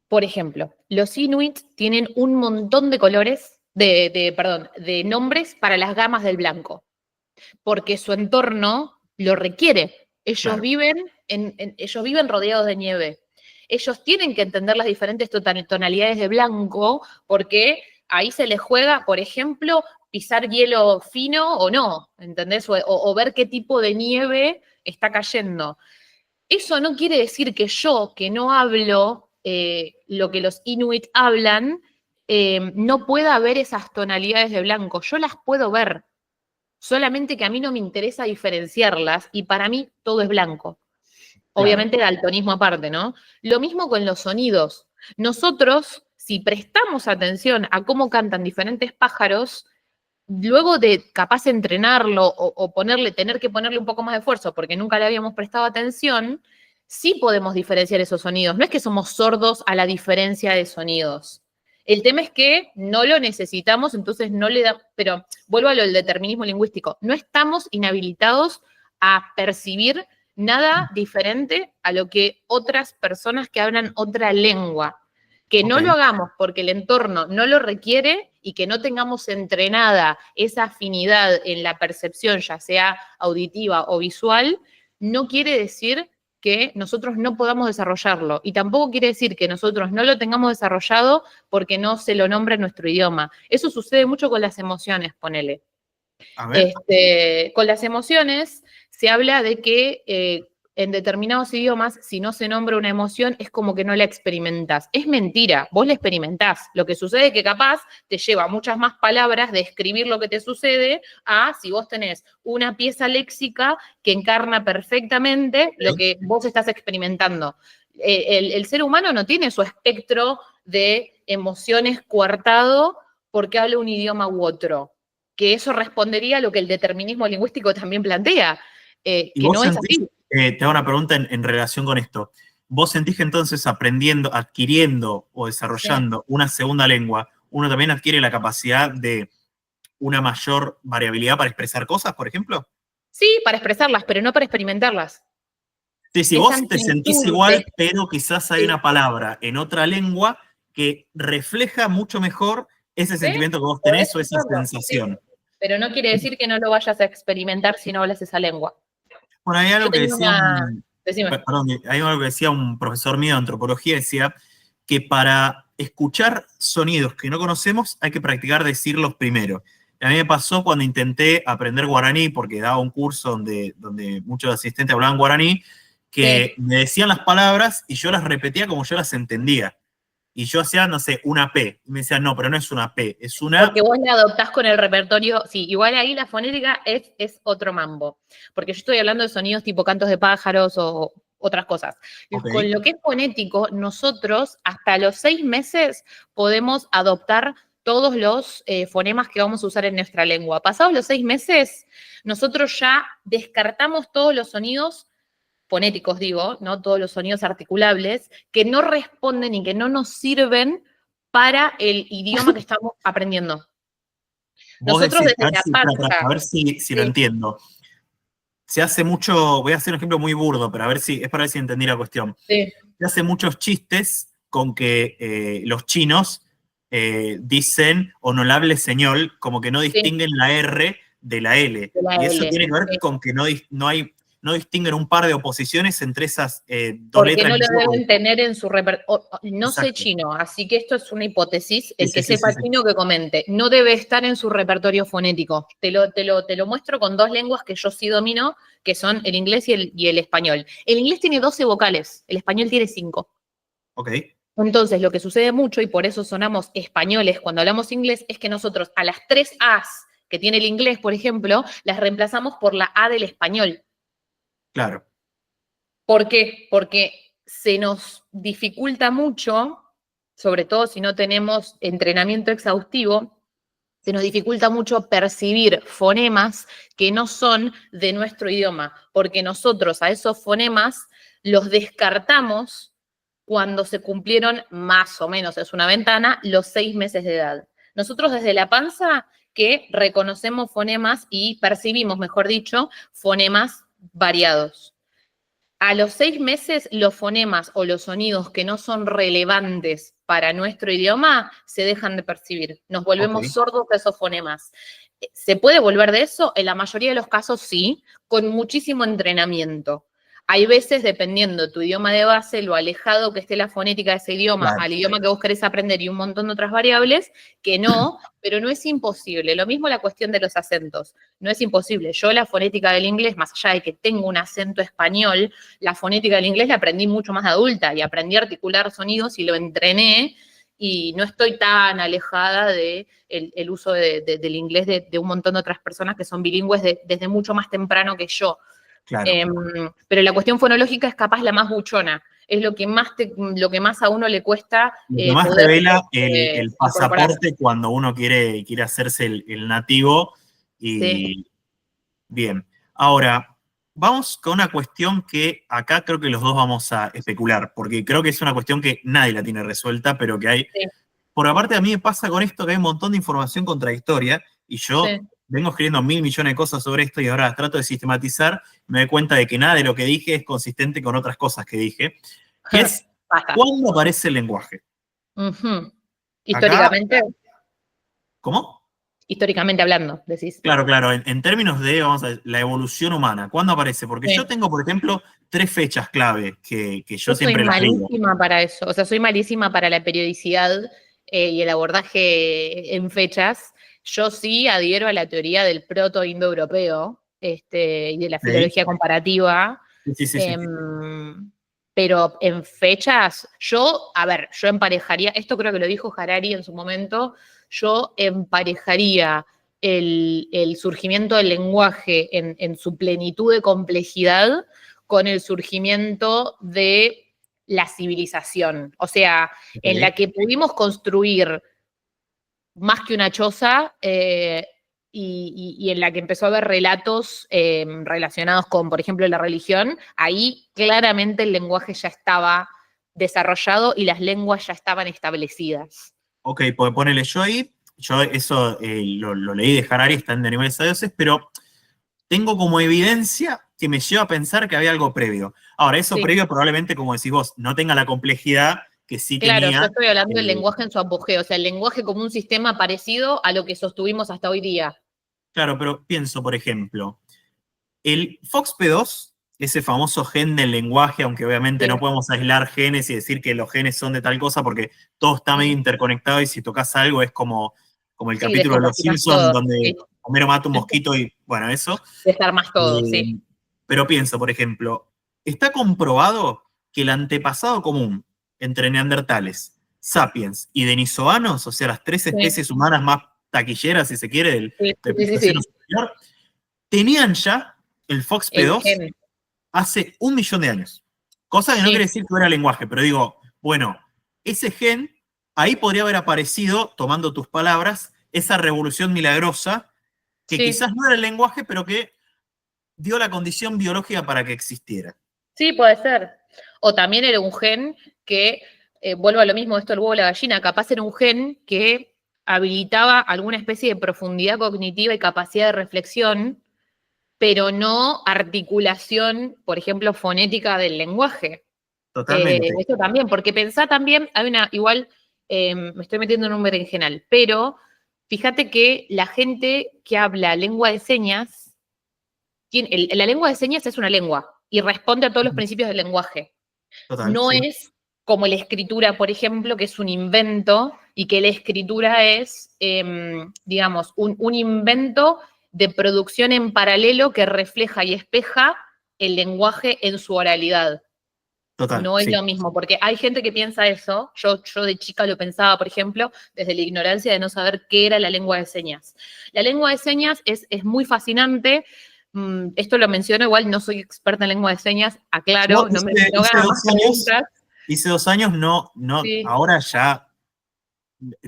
por ejemplo, los Inuit tienen un montón de colores, de nombres para las gamas del blanco, porque su entorno lo requiere. Ellos viven rodeados de nieve. Ellos tienen que entender las diferentes tonalidades de blanco, porque ahí se les juega, por ejemplo, pisar hielo fino o no, ¿entendés? O ver qué tipo de nieve está cayendo. Eso no quiere decir que yo, que no hablo lo que los Inuit hablan, no pueda ver esas tonalidades de blanco. Yo las puedo ver, solamente que a mí no me interesa diferenciarlas y para mí todo es blanco. Obviamente daltonismo aparte, ¿no? Lo mismo con los sonidos. Nosotros, si prestamos atención a cómo cantan diferentes pájaros, luego de capaz entrenarlo o tener que ponerle un poco más de esfuerzo porque nunca le habíamos prestado atención, sí podemos diferenciar esos sonidos. No es que somos sordos a la diferencia de sonidos. El tema es que no lo necesitamos, entonces no le da. Pero vuelvo a lo del determinismo lingüístico. No estamos inhabilitados a percibir nada diferente a lo que otras personas que hablan otra lengua. Que no lo hagamos porque el entorno no lo requiere y que no tengamos entrenada esa afinidad en la percepción, ya sea auditiva o visual, no quiere decir que nosotros no podamos desarrollarlo. Y tampoco quiere decir que nosotros no lo tengamos desarrollado porque no se lo nombre en nuestro idioma. Eso sucede mucho con las emociones, ponele. A ver. Con las emociones se habla de que en determinados idiomas, si no se nombra una emoción, es como que no la experimentás. Es mentira, vos la experimentás. Lo que sucede es que capaz te lleva muchas más palabras de escribir lo que te sucede a si vos tenés una pieza léxica que encarna perfectamente lo que vos estás experimentando. El ser humano no tiene su espectro de emociones coartado porque habla un idioma u otro, que eso respondería a lo que el determinismo lingüístico también plantea, que no es así. Te hago una pregunta en relación con esto. ¿Vos sentís que entonces aprendiendo, adquiriendo o desarrollando una segunda lengua, uno también adquiere la capacidad de una mayor variabilidad para expresar cosas, por ejemplo? Sí, para expresarlas, pero no para experimentarlas. Sí, si Esa vos te sentís amplitud igual, pero quizás hay sí. una palabra en otra lengua que refleja mucho mejor ese ¿Sí? sentimiento que vos Podés tenés o esa hacerlo, sí. sensación. Pero no quiere decir que no lo vayas a experimentar si no hablas esa lengua. Bueno, hay Yo algo que tenía decía una... Decime. perdón, hay algo que decía un profesor mío de antropología, decía que para escuchar sonidos que no conocemos hay que practicar decirlos primero. Y a mí me pasó cuando intenté aprender guaraní, porque daba un curso donde muchos asistentes hablaban guaraní, que me decían las palabras y yo las repetía como yo las entendía. Y yo hacía, no sé, una P. Y me decían, no, pero no es una P, es una... Porque vos la adoptás con el repertorio, sí, igual ahí la fonética es otro mambo, porque yo estoy hablando de sonidos tipo cantos de pájaros o otras cosas. Okay. Con lo que es fonético, nosotros hasta los 6 meses podemos adoptar todos los fonemas que vamos a usar en nuestra lengua. Pasados los 6 meses, nosotros ya descartamos todos los sonidos fonéticos, digo, ¿no? Todos los sonidos articulables que no responden y que no nos sirven para el idioma que estamos aprendiendo. Vos Nosotros decís, desde la panza. a ver si Sí, lo entiendo. Se hace mucho, voy a hacer un ejemplo muy burdo, pero a ver si, es para ver si entendí la cuestión. sí. Se hace muchos chistes con que los chinos dicen honorable señor, como que no distinguen la R de la L. De la Y eso L. tiene que ver Sí. con que no distinguen un par de oposiciones entre esas dos Porque letras. no lo deben tener en su repertorio. No sé Exacto. chino, así que esto es una hipótesis. El que Sí. sepa chino que comente. No debe estar en su repertorio fonético. Te lo muestro con 2 lenguas que yo sí domino, que son el inglés y el español. El inglés tiene 12 vocales, el español tiene 5. Ok. Entonces, lo que sucede mucho, y por eso sonamos españoles cuando hablamos inglés, es que nosotros a las 3 As que tiene el inglés, por ejemplo, las reemplazamos por la A del español. Claro. ¿Por qué? Porque se nos dificulta mucho, sobre todo si no tenemos entrenamiento exhaustivo, se nos dificulta mucho percibir fonemas que no son de nuestro idioma, porque nosotros a esos fonemas los descartamos cuando se cumplieron más o menos, es una ventana, los 6 meses de edad. Nosotros desde la panza que reconocemos fonemas y percibimos, mejor dicho, fonemas variados. A los 6 meses, los fonemas o los sonidos que no son relevantes para nuestro idioma se dejan de percibir. Nos volvemos sordos de esos fonemas. ¿Se puede volver de eso? En la mayoría de los casos sí, con muchísimo entrenamiento. Hay veces, dependiendo de tu idioma de base, lo alejado que esté la fonética de ese idioma al idioma que vos querés aprender y un montón de otras variables, que no, pero no es imposible. Lo mismo la cuestión de los acentos. No es imposible. Yo la fonética del inglés, más allá de que tengo un acento español, la fonética del inglés la aprendí mucho más de adulta y aprendí a articular sonidos y lo entrené y no estoy tan alejada del uso del inglés de un montón de otras personas que son bilingües desde mucho más temprano que yo. Claro. Pero la cuestión fonológica es capaz la más buchona. Es lo que más a uno le cuesta. Lo que más poder, revela el incorporar. pasaporte cuando uno quiere hacerse el nativo. Y Sí. bien. Ahora, vamos con una cuestión que acá creo que los dos vamos a especular, porque creo que es una cuestión que nadie la tiene resuelta, pero que hay. Sí. Por aparte, a mí me pasa con esto que hay un montón de información contradictoria y yo vengo escribiendo 1000 millones de cosas sobre esto y ahora trato de sistematizar y me doy cuenta de que nada de lo que dije es consistente con otras cosas que dije, que es ¿cuándo aparece el lenguaje? Históricamente. Acá, ¿cómo? Históricamente hablando, decís. Claro, claro, en términos de, vamos a ver, la evolución humana, ¿cuándo aparece? Porque Sí. yo tengo, por ejemplo, 3 fechas clave que yo Yo soy siempre las digo. malísima para eso, o sea, soy malísima para la periodicidad y el abordaje en fechas. Yo sí adhiero a la teoría del proto-indoeuropeo y de la ¿Ok? filología comparativa, Sí, sí, sí, sí. pero en fechas, a ver, yo emparejaría, esto creo que lo dijo Harari en su momento, yo emparejaría el surgimiento del lenguaje en su plenitud de complejidad con el surgimiento de la civilización, o sea, en la Ok. que pudimos construir más que una choza y en la que empezó a haber relatos relacionados con, por ejemplo, la religión, ahí claramente el lenguaje ya estaba desarrollado y las lenguas ya estaban establecidas. Ok, pues ponele yo ahí, yo eso lo leí de Harari, está en de Animales a Dioses, pero tengo como evidencia que me lleva a pensar que había algo previo. Ahora, eso Sí, previo probablemente, como decís vos, no tenga la complejidad que sí claro, yo tenía. estoy hablando del eh, lenguaje en su apogeo, o sea, el lenguaje como un sistema parecido a lo que sostuvimos hasta hoy día. claro, pero pienso, por ejemplo, el FOXP2, ese famoso gen del lenguaje, aunque obviamente Sí. no podemos aislar genes y decir que los genes son de tal cosa porque todo está medio interconectado y si tocas algo es como el Sí, capítulo de Los descapacitás Simpsons todo, donde sí. Homero mata un mosquito y bueno, eso. Desarmás todo, Eh, sí. pero pienso, por ejemplo, está comprobado que el antepasado común entre neandertales, sapiens y denisovanos, o sea, las 3 Sí, especies humanas más taquilleras, si se quiere, sí, del sí, sí, Pleistoceno sí. superior, tenían ya el El FOXP2 gen. hace 1 millón de años. Cosa que no quiere Sí, decir que fuera lenguaje, pero digo, bueno, ese gen ahí podría haber aparecido, tomando tus palabras, esa revolución milagrosa que sí. quizás no era el lenguaje, pero que dio la condición biológica para que existiera. Sí, puede ser. O también era un gen que, vuelvo a lo mismo, esto del huevo y la gallina, capaz era un gen que habilitaba alguna especie de profundidad cognitiva y capacidad de reflexión, pero no articulación, por ejemplo, fonética del lenguaje. Totalmente. Esto también, porque pensá también, hay una, igual me estoy metiendo en un berenjenal, pero fíjate que la gente que habla lengua de señas, la lengua de señas es una lengua y responde a todos los principios del lenguaje. Total, No sí. es como la escritura, por ejemplo, que es un invento y que la escritura es, digamos, un invento de producción en paralelo que refleja y espeja el lenguaje en su oralidad. Total, No es sí. lo mismo, porque hay gente que piensa eso, yo de chica lo pensaba, por ejemplo, desde la ignorancia de no saber qué era la lengua de señas. La lengua de señas es muy fascinante, esto lo menciono, igual no soy experta en lengua de señas, Yo aclaro, no me hice hagan 2 más años, preguntas. hice 2 años, Sí. ahora ya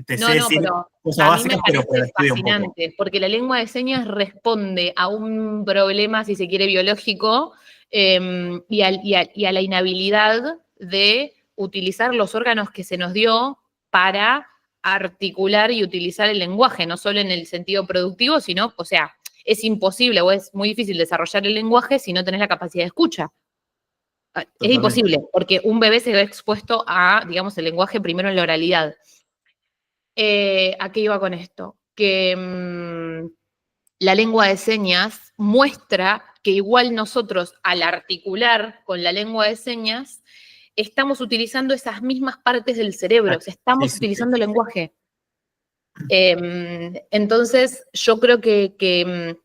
te sé No, no, decir pero cosas a mí me básicas, pero parece la estudio un poco. fascinante, porque la lengua de señas responde a un problema, si se quiere, biológico, y a la inhabilidad de utilizar los órganos que se nos dio para articular y utilizar el lenguaje, no solo en el sentido productivo, sino, o sea, es imposible o es muy difícil desarrollar el lenguaje si no tenés la capacidad de escucha. Es Totalmente. imposible, porque un bebé se ve expuesto a, digamos, el lenguaje primero en la oralidad. ¿A qué iba con esto? Que la lengua de señas muestra que igual nosotros al articular con la lengua de señas, estamos utilizando esas mismas partes del cerebro, o sea, Sí, estamos sí, sí. utilizando el lenguaje. Entonces, yo creo que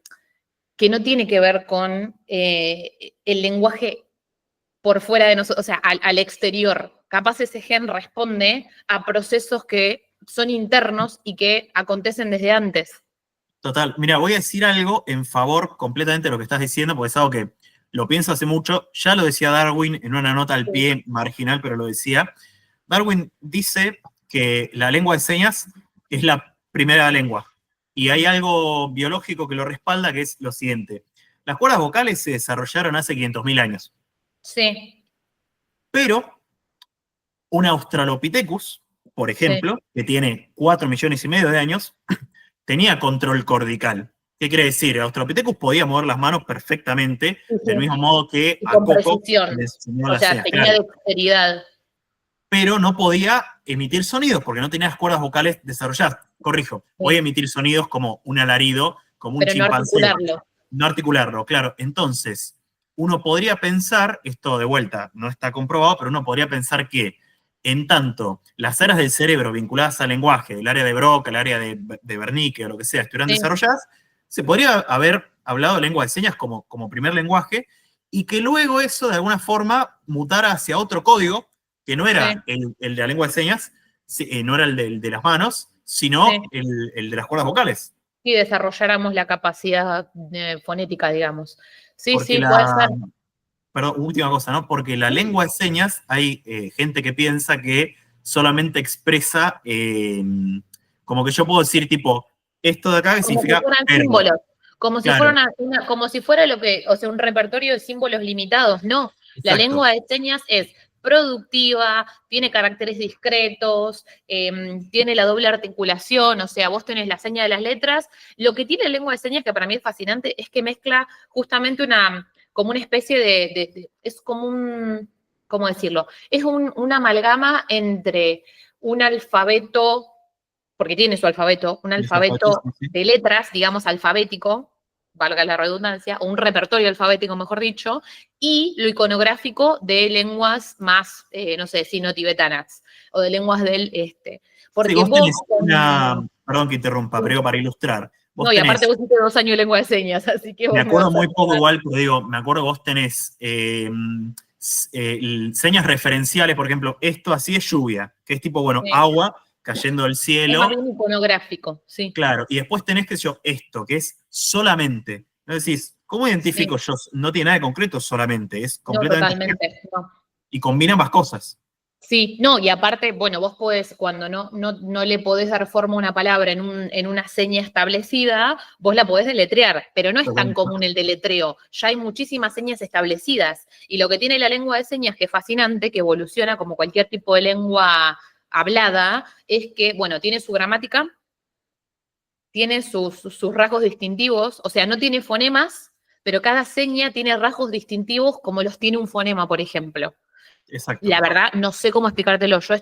no tiene que ver con el lenguaje por fuera de nosotros, o sea, al exterior. Capaz ese gen responde a procesos que son internos y que acontecen desde antes. Total. Mira, voy a decir algo en favor completamente de lo que estás diciendo, porque es algo que lo pienso hace mucho. Ya lo decía Darwin en una nota al Sí, pie marginal, pero lo decía. Darwin dice que la lengua de señas es la primera lengua. Y hay algo biológico que lo respalda, que es lo siguiente. Las cuerdas vocales se desarrollaron hace 500.000 años, sí, pero un Australopithecus, por sí, ejemplo, que tiene 4,5 millones de años, tenía control cortical. ¿Qué quiere decir? El Australopithecus podía mover las manos perfectamente, sí, del sí. mismo modo que Y a con Coco le precisión. enseñó O las sea, señas. tenía Claro, dexteridad. pero no podía emitir sonidos porque no tenía las cuerdas vocales desarrolladas. Corrijo, podía emitir sonidos como un alarido, como un pero no chimpancé. articularlo. No articularlo, claro. Entonces, uno podría pensar, esto de vuelta no está comprobado, pero uno podría pensar que en tanto las áreas del cerebro vinculadas al lenguaje, el área de Broca, el área de Wernicke o lo que sea, estuvieran desarrolladas, se podría haber hablado de lengua de señas como primer lenguaje y que luego eso de alguna forma mutara hacia otro código que no era el de la lengua de señas, no era el de las manos, sino el de las cuerdas vocales. Y desarrolláramos la capacidad fonética, digamos. Sí, Porque sí, puede ser. Perdón, última cosa, ¿no? Porque la lengua de señas, hay gente que piensa que solamente expresa, como que yo puedo decir, tipo, esto de acá que significa. Como si fueran símbolos, como si fuera como si fuera lo que, o sea, un repertorio de símbolos limitados. No, la lengua de señas es productiva, tiene caracteres discretos, tiene la doble articulación, o sea, vos tenés la seña de las letras. Lo que tiene la lengua de señas, que para mí es fascinante, es que mezcla justamente como una especie es como ¿cómo decirlo? Es una amalgama entre un alfabeto, porque tiene su alfabeto, un alfabeto de letras, digamos, alfabético, valga la redundancia, o un repertorio alfabético, mejor dicho, y lo iconográfico de lenguas más, no sé, sino-tibetanas, o de lenguas del este. Porque sí, vos tenés perdón que interrumpa, pero digo para ilustrar. No, y aparte vos hiciste 2 años de lengua de señas, así que me acuerdo muy poco igual, pero digo, me acuerdo vos tenés señas referenciales, por ejemplo, esto así es lluvia, que es tipo, bueno, agua cayendo del cielo. Es más bien iconográfico, sí. Claro, y después tenés, que yo, esto, que es solamente. No decís, ¿cómo identifico yo? No tiene nada de concreto solamente, es completamente. No, totalmente, no. Y combina ambas cosas. Sí, no, y aparte, bueno, vos podés, cuando no le podés dar forma a una palabra en una seña establecida, vos la podés deletrear, pero no es tan común el deletreo. Ya hay muchísimas señas establecidas. Y lo que tiene la lengua de señas, que es fascinante, que evoluciona como cualquier tipo de lengua hablada, es que, bueno, tiene su gramática, tiene sus rasgos distintivos, o sea, no tiene fonemas, pero cada seña tiene rasgos distintivos como los tiene un fonema, por ejemplo. Exacto. La verdad, no sé cómo explicártelo. Yo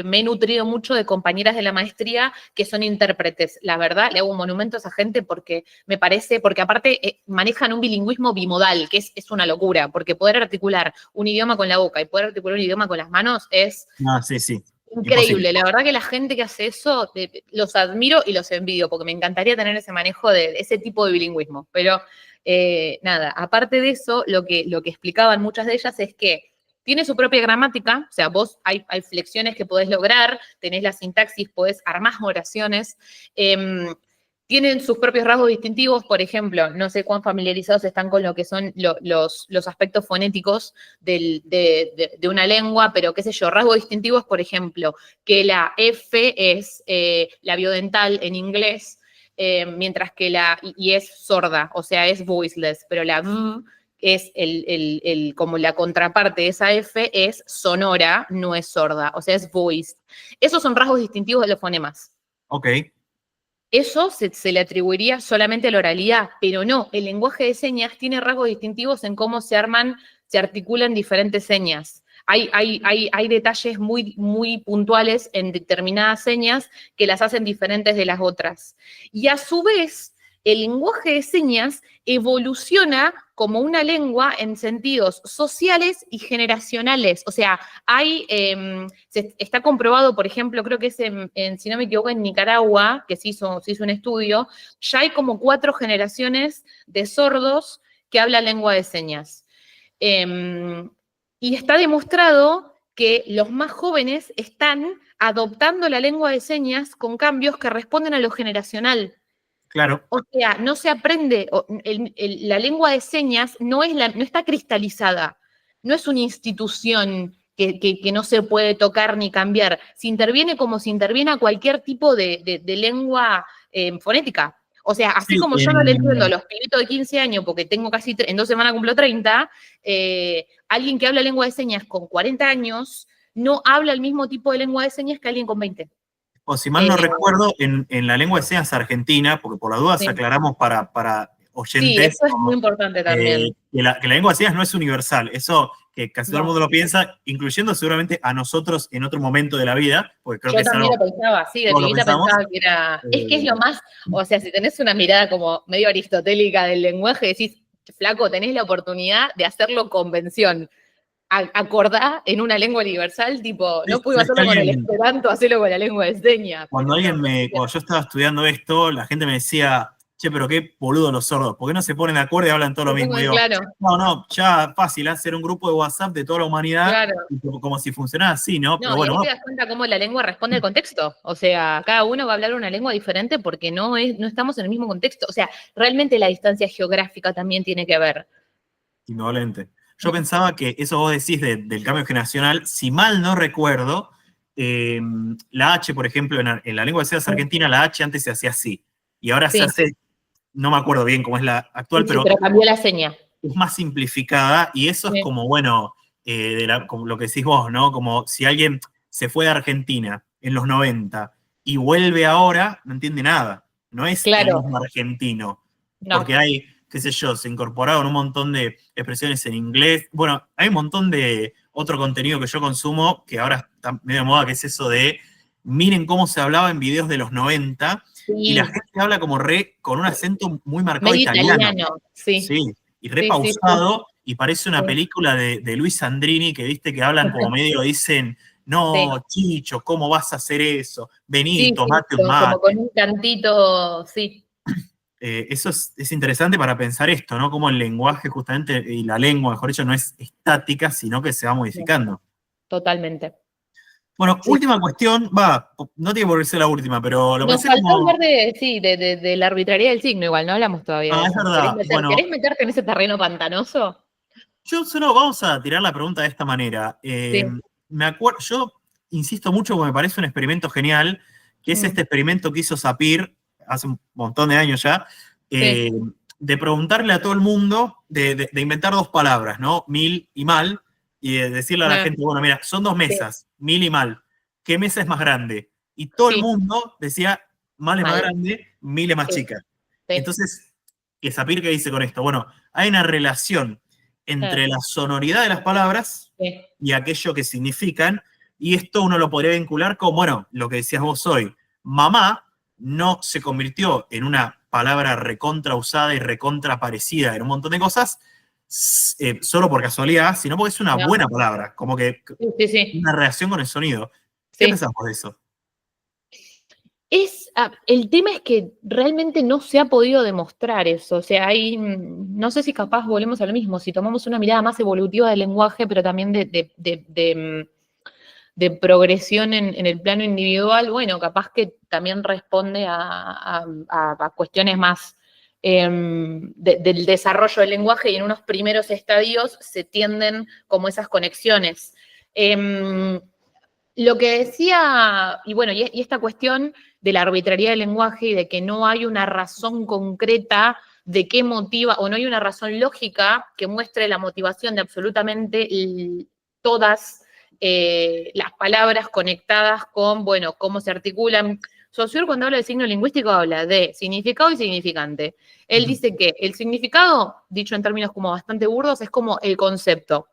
me he nutrido mucho de compañeras de la maestría que son intérpretes. La verdad, le hago un monumento a esa gente porque me parece, porque aparte manejan un bilingüismo bimodal, que es una locura, porque poder articular un idioma con la boca y poder articular un idioma con las manos es sí. Increíble. Imposible. La verdad que la gente que hace eso, los admiro y los envidio, porque me encantaría tener ese manejo de ese tipo de bilingüismo. Pero nada, aparte de eso, lo que explicaban muchas de ellas es que tiene su propia gramática, o sea, vos hay flexiones que podés lograr, tenés la sintaxis, podés armar oraciones, tienen sus propios rasgos distintivos, por ejemplo, no sé cuán familiarizados están con lo que son los aspectos fonéticos de una lengua, pero qué sé yo, rasgos distintivos, por ejemplo, que la F es labiodental en inglés, mientras que y es sorda, o sea, es voiceless, pero la V es como la contraparte de esa F es sonora, no es sorda, o sea, es voiced. Esos son rasgos distintivos de los fonemas. Ok. Eso se le atribuiría solamente a la oralidad, pero no, el lenguaje de señas tiene rasgos distintivos en cómo se articulan diferentes señas. Hay detalles muy, muy puntuales en determinadas señas que las hacen diferentes de las otras. Y a su vez, el lenguaje de señas evoluciona como una lengua en sentidos sociales y generacionales. O sea, está comprobado, por ejemplo, creo que es si no me equivoco, en Nicaragua, que se hizo un estudio, ya hay como 4 generaciones de sordos que hablan lengua de señas. Y está demostrado que los más jóvenes están adoptando la lengua de señas con cambios que responden a lo generacional. Claro. O sea, no se aprende, la lengua de señas no está cristalizada, no es una institución que no se puede tocar ni cambiar. Se interviene como se interviene a cualquier tipo de lengua fonética. O sea, así como yo no le entiendo a los pibitos de 15 años, porque tengo en 2 semanas cumplo 30, alguien que habla lengua de señas con 40 años no habla el mismo tipo de lengua de señas que alguien con 20. O si mal no recuerdo, en la lengua de señas argentina, porque por la duda aclaramos para oyentes. Sí, eso es muy importante también. Que la lengua de señas no es universal. Eso que casi todo el mundo lo piensa, incluyendo seguramente a nosotros en otro momento de la vida, porque creo Yo que es también algo lo pensaba, sí, de todos lo pibita pensamos. pensaba que era. Es que es lo más. O sea, si tenés una mirada como medio aristotélica del lenguaje, decís, flaco, tenés la oportunidad de hacerlo convención. Acordá en una lengua universal, tipo, no puedo hacerlo con el esperanto, hacerlo con la lengua de señas. Cuando yo estaba estudiando esto, la gente me decía, che, pero qué boludo los sordos, ¿por qué no se ponen de acuerdo y hablan todo lo mismo? Y digo, Claro, no, ya fácil, hacer un grupo de WhatsApp de toda la humanidad, claro. y como si funcionara así, ¿no? Pero No, y bueno, ahí te das cuenta cómo la lengua responde al contexto. O sea, cada uno va a hablar una lengua diferente porque no estamos en el mismo contexto. O sea, realmente la distancia geográfica también tiene que ver. indudablemente. Yo pensaba que eso vos decís del cambio generacional, si mal no recuerdo, la H, por ejemplo, en la lengua de señas argentina, la H antes se hacía así. Y ahora se Sí, hace, no me acuerdo bien cómo es la actual, sí, pero cambió la seña. es más simplificada. Y eso es Sí. como, bueno, como lo que decís vos, ¿no? Como si alguien se fue de Argentina en los 90 y vuelve ahora, no entiende nada. No es el Claro, mismo argentino. no, Porque hay, qué sé yo, se incorporaron un montón de expresiones en inglés. Bueno, hay un montón de otro contenido que yo consumo que ahora está medio de moda, que es eso de miren cómo se hablaba en videos de los 90 y la sí, gente habla como con un acento muy marcado medio italiano. italiano, sí, Sí, y re sí, sí, sí, pausado, y parece una sí, película de Luis Sandrini, que viste que hablan como medio, dicen, sí, no, Chicho, ¿cómo vas a hacer eso? Vení, sí, sí, tomate un como con mate. un cantito, sí, Eso es interesante para pensar esto, ¿no? Cómo el lenguaje justamente, y la lengua, mejor dicho, no es estática, sino que se va modificando. totalmente. Bueno, Sí. última cuestión, no tiene por qué ser la última, pero lo Nos pensé faltó hablar como, de la arbitrariedad del signo, igual, no hablamos todavía de es eso. verdad, ¿Querés bueno, meterte en ese terreno pantanoso? yo solo vamos a tirar la pregunta de esta manera. Sí. Me acuerdo, yo insisto mucho porque me parece un experimento genial, que es Mm, este experimento que hizo Sapir hace un montón de años ya, sí, eh, de preguntarle a todo el mundo, de inventar dos palabras, ¿no? Mil y mal, y de decirle a la ah, gente, bueno, mira, son dos sí, mesas, mil y mal. ¿Qué mesa es más grande? Y todo el sí, mundo decía, mal es más mal. grande, mil es más Sí, chica. sí. Entonces, ¿qué Sapir qué dice con esto? Bueno, hay una relación Ah, entre la sonoridad de las palabras sí, y aquello que significan, y esto uno lo podría vincular con, bueno, lo que decías vos hoy, mamá no se convirtió en una palabra recontra usada y recontra parecida en un montón de cosas, solo por casualidad, sino porque es una no, buena palabra, como que sí, sí, sí, una reacción con el sonido. ¿Qué sí. pensás vos de eso? El tema es que realmente no se ha podido demostrar eso. O sea, no sé si capaz volvemos a lo mismo, si tomamos una mirada más evolutiva del lenguaje, pero también de progresión en el plano individual, bueno, capaz que también responde a cuestiones más del desarrollo del lenguaje y en unos primeros estadios se tienden como esas conexiones. Lo que decía, y bueno, y esta cuestión de la arbitrariedad del lenguaje y de que no hay una razón concreta de qué motiva, o no hay una razón lógica que muestre la motivación de absolutamente todas las palabras conectadas con, bueno, cómo se articulan. Saussure, cuando habla de signo lingüístico, habla de significado y significante. Él dice que el significado, dicho en términos como bastante burdos, es como el concepto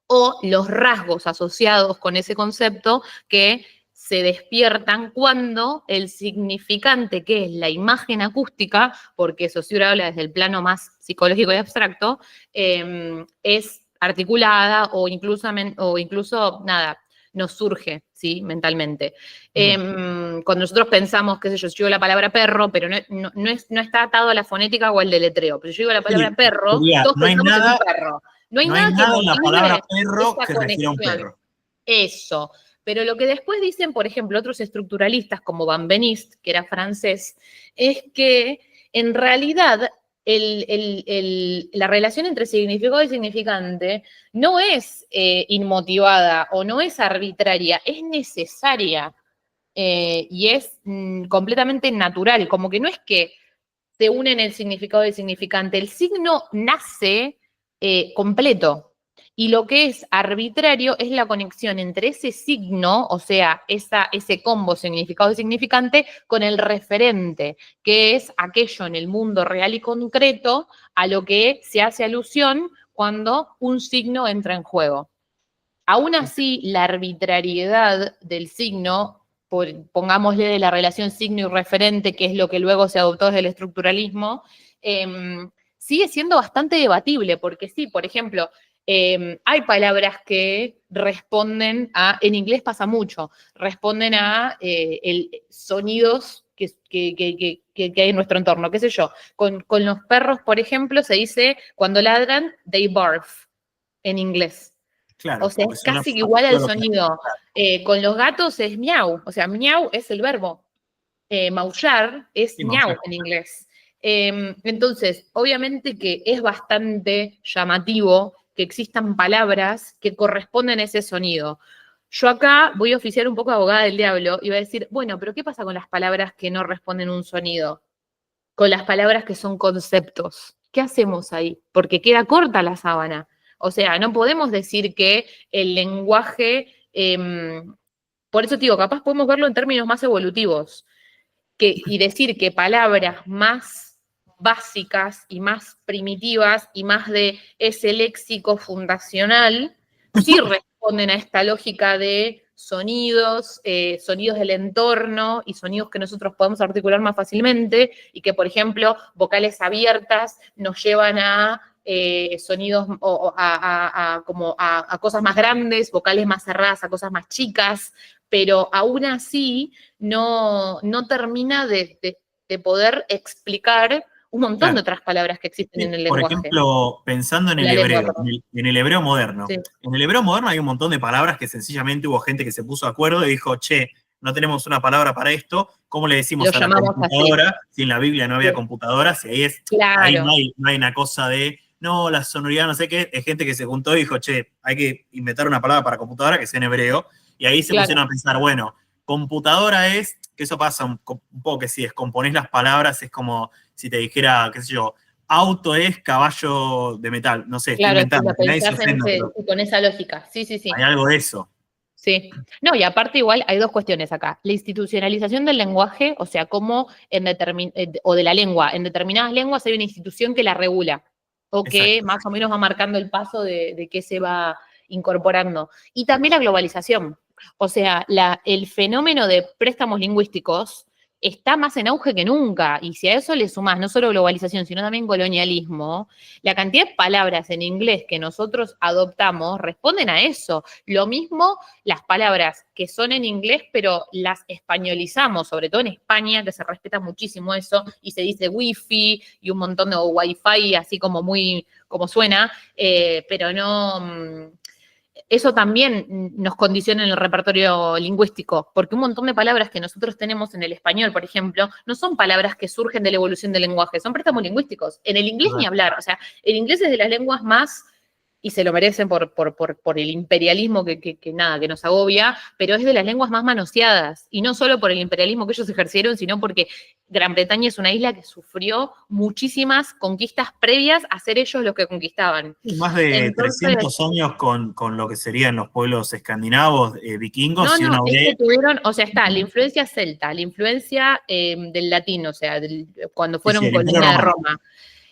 o los rasgos asociados con ese concepto que se despiertan cuando el significante, que es la imagen acústica, porque Saussure habla desde el plano más psicológico y abstracto, es articulada o incluso nada, nos surge, ¿sí? Mentalmente. Cuando nosotros pensamos, qué sé yo digo la palabra perro, pero no está atado a la fonética o al deletreo, pero yo digo la palabra Sí, perro, sería, todos pensamos en un perro. No hay no hay nada que nada en la palabra motive perro esa que refiera a un conexión. perro. Eso. Pero lo que después dicen, por ejemplo, otros estructuralistas como Van Benist, que era francés, es que en realidad la relación entre significado y significante no es inmotivada o no es arbitraria, es necesaria y es completamente natural, como que no es que se unen el significado y el significante. El signo nace completo. Y lo que es arbitrario es la conexión entre ese signo, o sea, ese combo significado y significante, con el referente, que es aquello en el mundo real y concreto a lo que se hace alusión cuando un signo entra en juego. Aún así, la arbitrariedad del signo, pongámosle de la relación signo y referente, que es lo que luego se adoptó desde el estructuralismo, sigue siendo bastante debatible, porque sí, por ejemplo, hay palabras que responden en inglés pasa mucho, responden a sonidos que hay en nuestro entorno, qué sé yo. Con los perros, por ejemplo, se dice, cuando ladran, they barf, en inglés. Claro, O sea, porque es suena casi igual al parecido a lo que... sonido. Con los gatos es miau, o sea, miau es el verbo. Maullar es Sí, miau Maussan. en inglés. Entonces, obviamente que es bastante llamativo que existan palabras que corresponden a ese sonido. Yo acá voy a oficiar un poco abogada del diablo y voy a decir, bueno, pero ¿qué pasa con las palabras que no responden a un sonido? Con las palabras que son conceptos. ¿Qué hacemos ahí? Porque queda corta la sábana. O sea, no podemos decir que el lenguaje, por eso te digo, capaz podemos verlo en términos más evolutivos, y decir que palabras más básicas y más primitivas y más de ese léxico fundacional sí responden a esta lógica de sonidos, sonidos del entorno y sonidos que nosotros podemos articular más fácilmente y que, por ejemplo, vocales abiertas nos llevan a sonidos o a cosas más grandes, vocales más cerradas a cosas más chicas, pero aún así no termina de poder explicar un montón de Claro. otras palabras que existen Sí, en el por lenguaje, ejemplo, pensando en en el la lengua, hebreo, perdón. en el hebreo moderno. Sí, En el hebreo moderno hay un montón de palabras que sencillamente hubo gente que se puso de acuerdo y dijo, che, no tenemos una palabra para esto, ¿cómo le lo decimos a la llamamos así. computadora? Si en la Biblia no había Sí, computadoras, y ahí claro, no hay una cosa de, no, la sonoridad, no sé qué, es gente que se juntó y dijo, che, hay que inventar una palabra para computadora que sea en hebreo, y ahí se claro. pusieron a pensar, bueno, computadora es, que eso pasa un poco que si descomponés las palabras, es como si te dijera, qué sé yo, auto es caballo de metal. No sé, estoy Claro, si inventando, lo que nadie se pensás ofenda, pero con esa lógica. Sí, sí, hay sí. algo de eso. Sí. No, y aparte igual hay dos cuestiones acá. La institucionalización del lenguaje, o sea, cómo o de la lengua, en determinadas lenguas hay una institución que la regula o que Exacto. más o menos va marcando el paso de qué se va incorporando. Y también la globalización. O sea, el fenómeno de préstamos lingüísticos está más en auge que nunca. Y si a eso le sumás no solo globalización, sino también colonialismo, la cantidad de palabras en inglés que nosotros adoptamos responden a eso. Lo mismo las palabras que son en inglés, pero las españolizamos, sobre todo en España, que se respeta muchísimo eso, y se dice wifi y un montón de wifi, así como muy, como suena, pero no, eso también nos condiciona en el repertorio lingüístico, porque un montón de palabras que nosotros tenemos en el español, por ejemplo, no son palabras que surgen de la evolución del lenguaje, son préstamos lingüísticos. En el inglés ni hablar, o sea, el inglés es de las lenguas más, y se lo merecen por el imperialismo que nos agobia, pero es de las lenguas más manoseadas, y no solo por el imperialismo que ellos ejercieron, sino porque Gran Bretaña es una isla que sufrió muchísimas conquistas previas a ser ellos los que conquistaban. Y más de Entonces, 300 años con lo que serían los pueblos escandinavos, vikingos, y no, uno es ve... que tuvieron, o sea, está la influencia celta, la influencia del latino, o sea, cuando Sí, sí, fueron el Imperio colonia de Romano. Roma,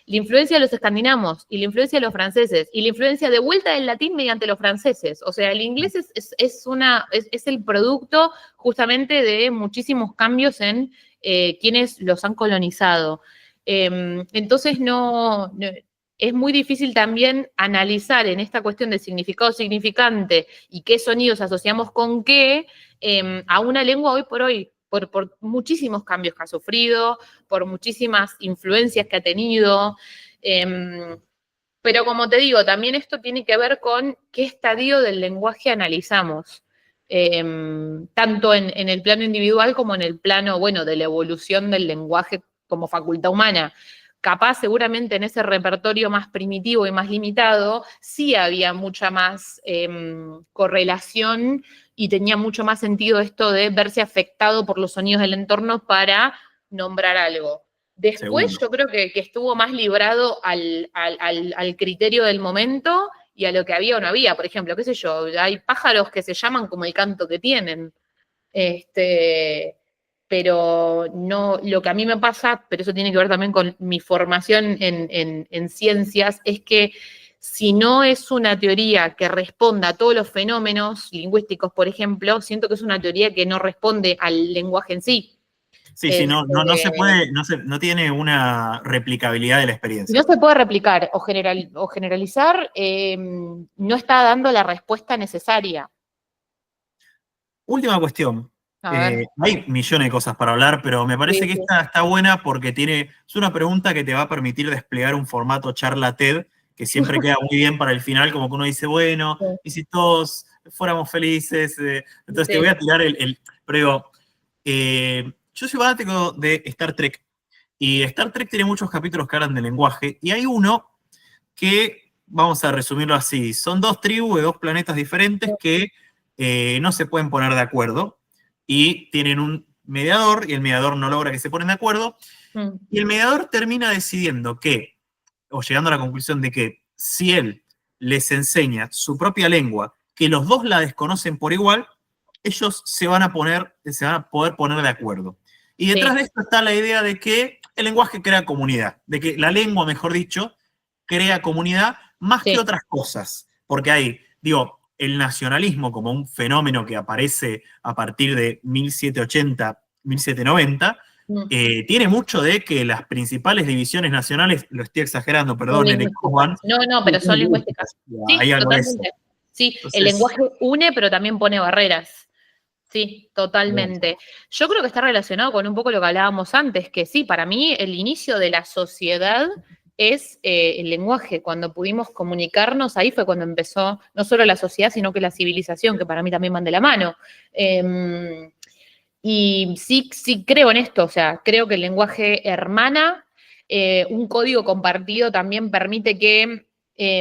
la influencia de los escandinavos y la influencia de los franceses y la influencia de vuelta del latín mediante los franceses. O sea, el inglés es el producto justamente de muchísimos cambios en quienes los han colonizado. Entonces, es muy difícil también analizar en esta cuestión de significado significante y qué sonidos asociamos con qué a una lengua hoy por hoy, por muchísimos cambios que ha sufrido, por muchísimas influencias que ha tenido. Pero como te digo, también esto tiene que ver con qué estadio del lenguaje analizamos, tanto en el plano individual como en el plano, bueno, de la evolución del lenguaje como facultad humana. Capaz, seguramente en ese repertorio más primitivo y más limitado, sí había mucha más correlación y tenía mucho más sentido esto de verse afectado por los sonidos del entorno para nombrar algo. Después Seguro. yo creo que estuvo más librado al criterio del momento y a lo que había o no había. Por ejemplo, qué sé yo, hay pájaros que se llaman como el canto que tienen. Pero no, lo que a mí me pasa, pero eso tiene que ver también con mi formación en ciencias, es que si no es una teoría que responda a todos los fenómenos lingüísticos, por ejemplo, siento que es una teoría que no responde al lenguaje en sí. Sí, no se puede, no tiene una replicabilidad de la experiencia. No se puede replicar o generalizar, no está dando la respuesta necesaria. Última cuestión. A ver. Hay millones de cosas para hablar, pero me parece que esta está buena porque es una pregunta que te va a permitir desplegar un formato charla TED que siempre queda muy bien para el final, como que uno dice, bueno, Sí. y si todos fuéramos felices. Entonces te voy a tirar pero digo, yo soy fanático de Star Trek, y Star Trek tiene muchos capítulos que hablan de lenguaje, y hay uno que, vamos a resumirlo así, son dos tribus de dos planetas diferentes que no se pueden poner de acuerdo, y tienen un mediador, y el mediador no logra que se ponen de acuerdo, y el mediador termina decidiendo que, o llegando a la conclusión de que si él les enseña su propia lengua, que los dos la desconocen por igual, ellos se van a poder poner de acuerdo. Y detrás de esto está la idea de que el lenguaje crea comunidad, de que la lengua, mejor dicho, crea comunidad más que otras cosas. Porque hay, digo, el nacionalismo como un fenómeno que aparece a partir de 1780, 1790, tiene mucho de que las principales divisiones nacionales, lo estoy exagerando, perdonen, no, pero son lingüísticas. Sí, hay algo totalmente. de eso. Sí, entonces, el lenguaje une, pero también pone barreras. Sí, totalmente. Yo creo que está relacionado con un poco lo que hablábamos antes, que sí, para mí el inicio de la sociedad es el lenguaje. Cuando pudimos comunicarnos, ahí fue cuando empezó no solo la sociedad, sino que la civilización, que para mí también van de la mano. Y sí creo en esto, o sea, creo que el lenguaje hermana, un código compartido también permite que,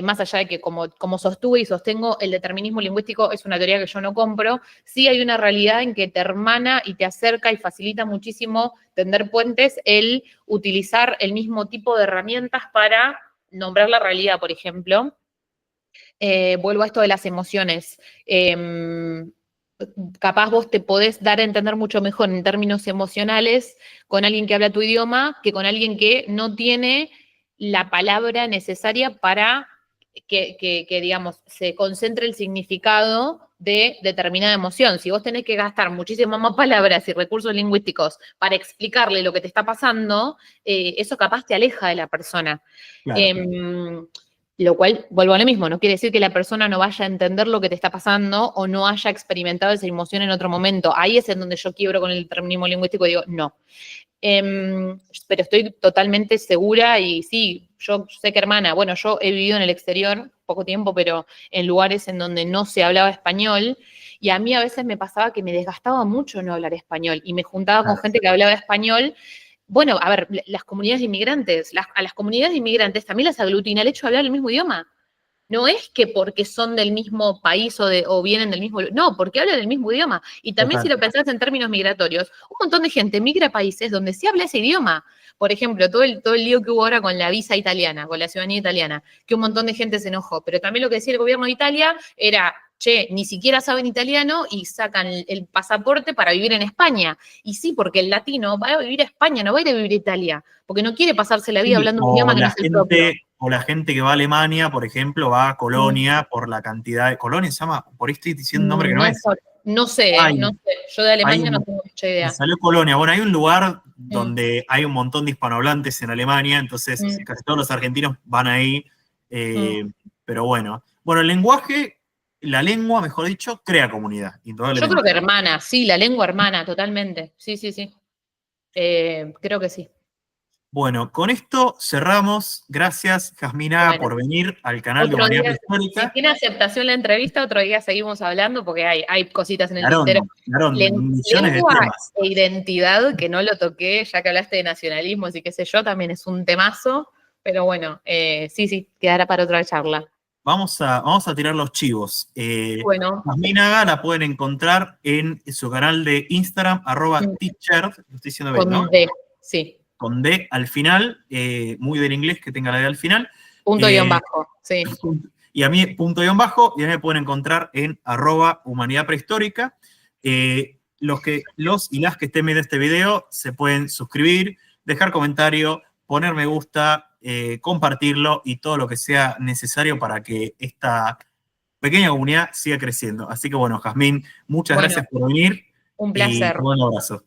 más allá de que como sostuve y sostengo, el determinismo lingüístico es una teoría que yo no compro, sí hay una realidad en que te hermana y te acerca y facilita muchísimo tender puentes el utilizar el mismo tipo de herramientas para nombrar la realidad, por ejemplo. Vuelvo a esto de las emociones. Capaz vos te podés dar a entender mucho mejor en términos emocionales con alguien que habla tu idioma que con alguien que no tiene la palabra necesaria para que, digamos, se concentre el significado de determinada emoción. Si vos tenés que gastar muchísimas más palabras y recursos lingüísticos para explicarle lo que te está pasando, eso capaz te aleja de la persona. Claro. Lo cual, vuelvo a lo mismo, no quiere decir que la persona no vaya a entender lo que te está pasando o no haya experimentado esa emoción en otro momento. Ahí es en donde yo quiebro con el determinismo lingüístico y digo, no. Pero estoy totalmente segura y sí, yo sé que hermana, bueno, yo he vivido en el exterior poco tiempo, pero en lugares en donde no se hablaba español, y a mí a veces me pasaba que me desgastaba mucho no hablar español y me juntaba con gente que hablaba español. Bueno, a ver, las comunidades inmigrantes, a las comunidades inmigrantes también las aglutina el hecho de hablar el mismo idioma. No es que porque son del mismo país o vienen del mismo... No, porque hablan el mismo idioma. Y también si lo pensás en términos migratorios, un montón de gente migra a países donde se habla ese idioma. Por ejemplo, todo el lío que hubo ahora con la visa italiana, con la ciudadanía italiana, que un montón de gente se enojó. Pero también lo que decía el gobierno de Italia era, che, ni siquiera saben italiano y sacan el pasaporte para vivir en España. Y sí, porque el latino va a vivir a España, no va a ir a vivir a Italia, porque no quiere pasarse la vida hablando un idioma que no es el propio. O la gente que va a Alemania, por ejemplo, va a Colonia por la cantidad de... ¿Colonia se llama? Por ahí estoy diciendo un nombre que no es. No sé. Yo de Alemania no tengo mucha idea. Salió Colonia. Bueno, hay un lugar donde hay un montón de hispanohablantes en Alemania, entonces casi todos los argentinos van ahí. Pero bueno. Bueno, el lenguaje, la lengua, mejor dicho, crea comunidad. Yo creo que hermana, sí, la lengua hermana, totalmente. Sí. Creo que sí. Bueno, con esto cerramos. Gracias, Jasmina, por venir al canal de Humanidad Prehistórica. Si tiene aceptación la entrevista, otro día seguimos hablando porque hay cositas en el tintero. Millones de temas. E identidad, que no lo toqué, ya que hablaste de nacionalismos y qué sé yo, también es un temazo. Pero bueno, sí, quedará para otra charla. Vamos a tirar los chivos. Bueno. Jasmina la pueden encontrar en su canal de Instagram, @teacher, lo estoy diciendo bien, ¿no? Con D, sí. Con D al final, muy del inglés que tenga la D al final. Punto guión bajo, sí. Y a mí, punto guión bajo, y a mí me pueden encontrar en @humanidad prehistórica. Los y las que estén viendo este video se pueden suscribir, dejar comentario, poner me gusta, compartirlo y todo lo que sea necesario para que esta pequeña comunidad siga creciendo. Así que bueno, Jazmín, muchas gracias por venir. Un placer. Y un abrazo.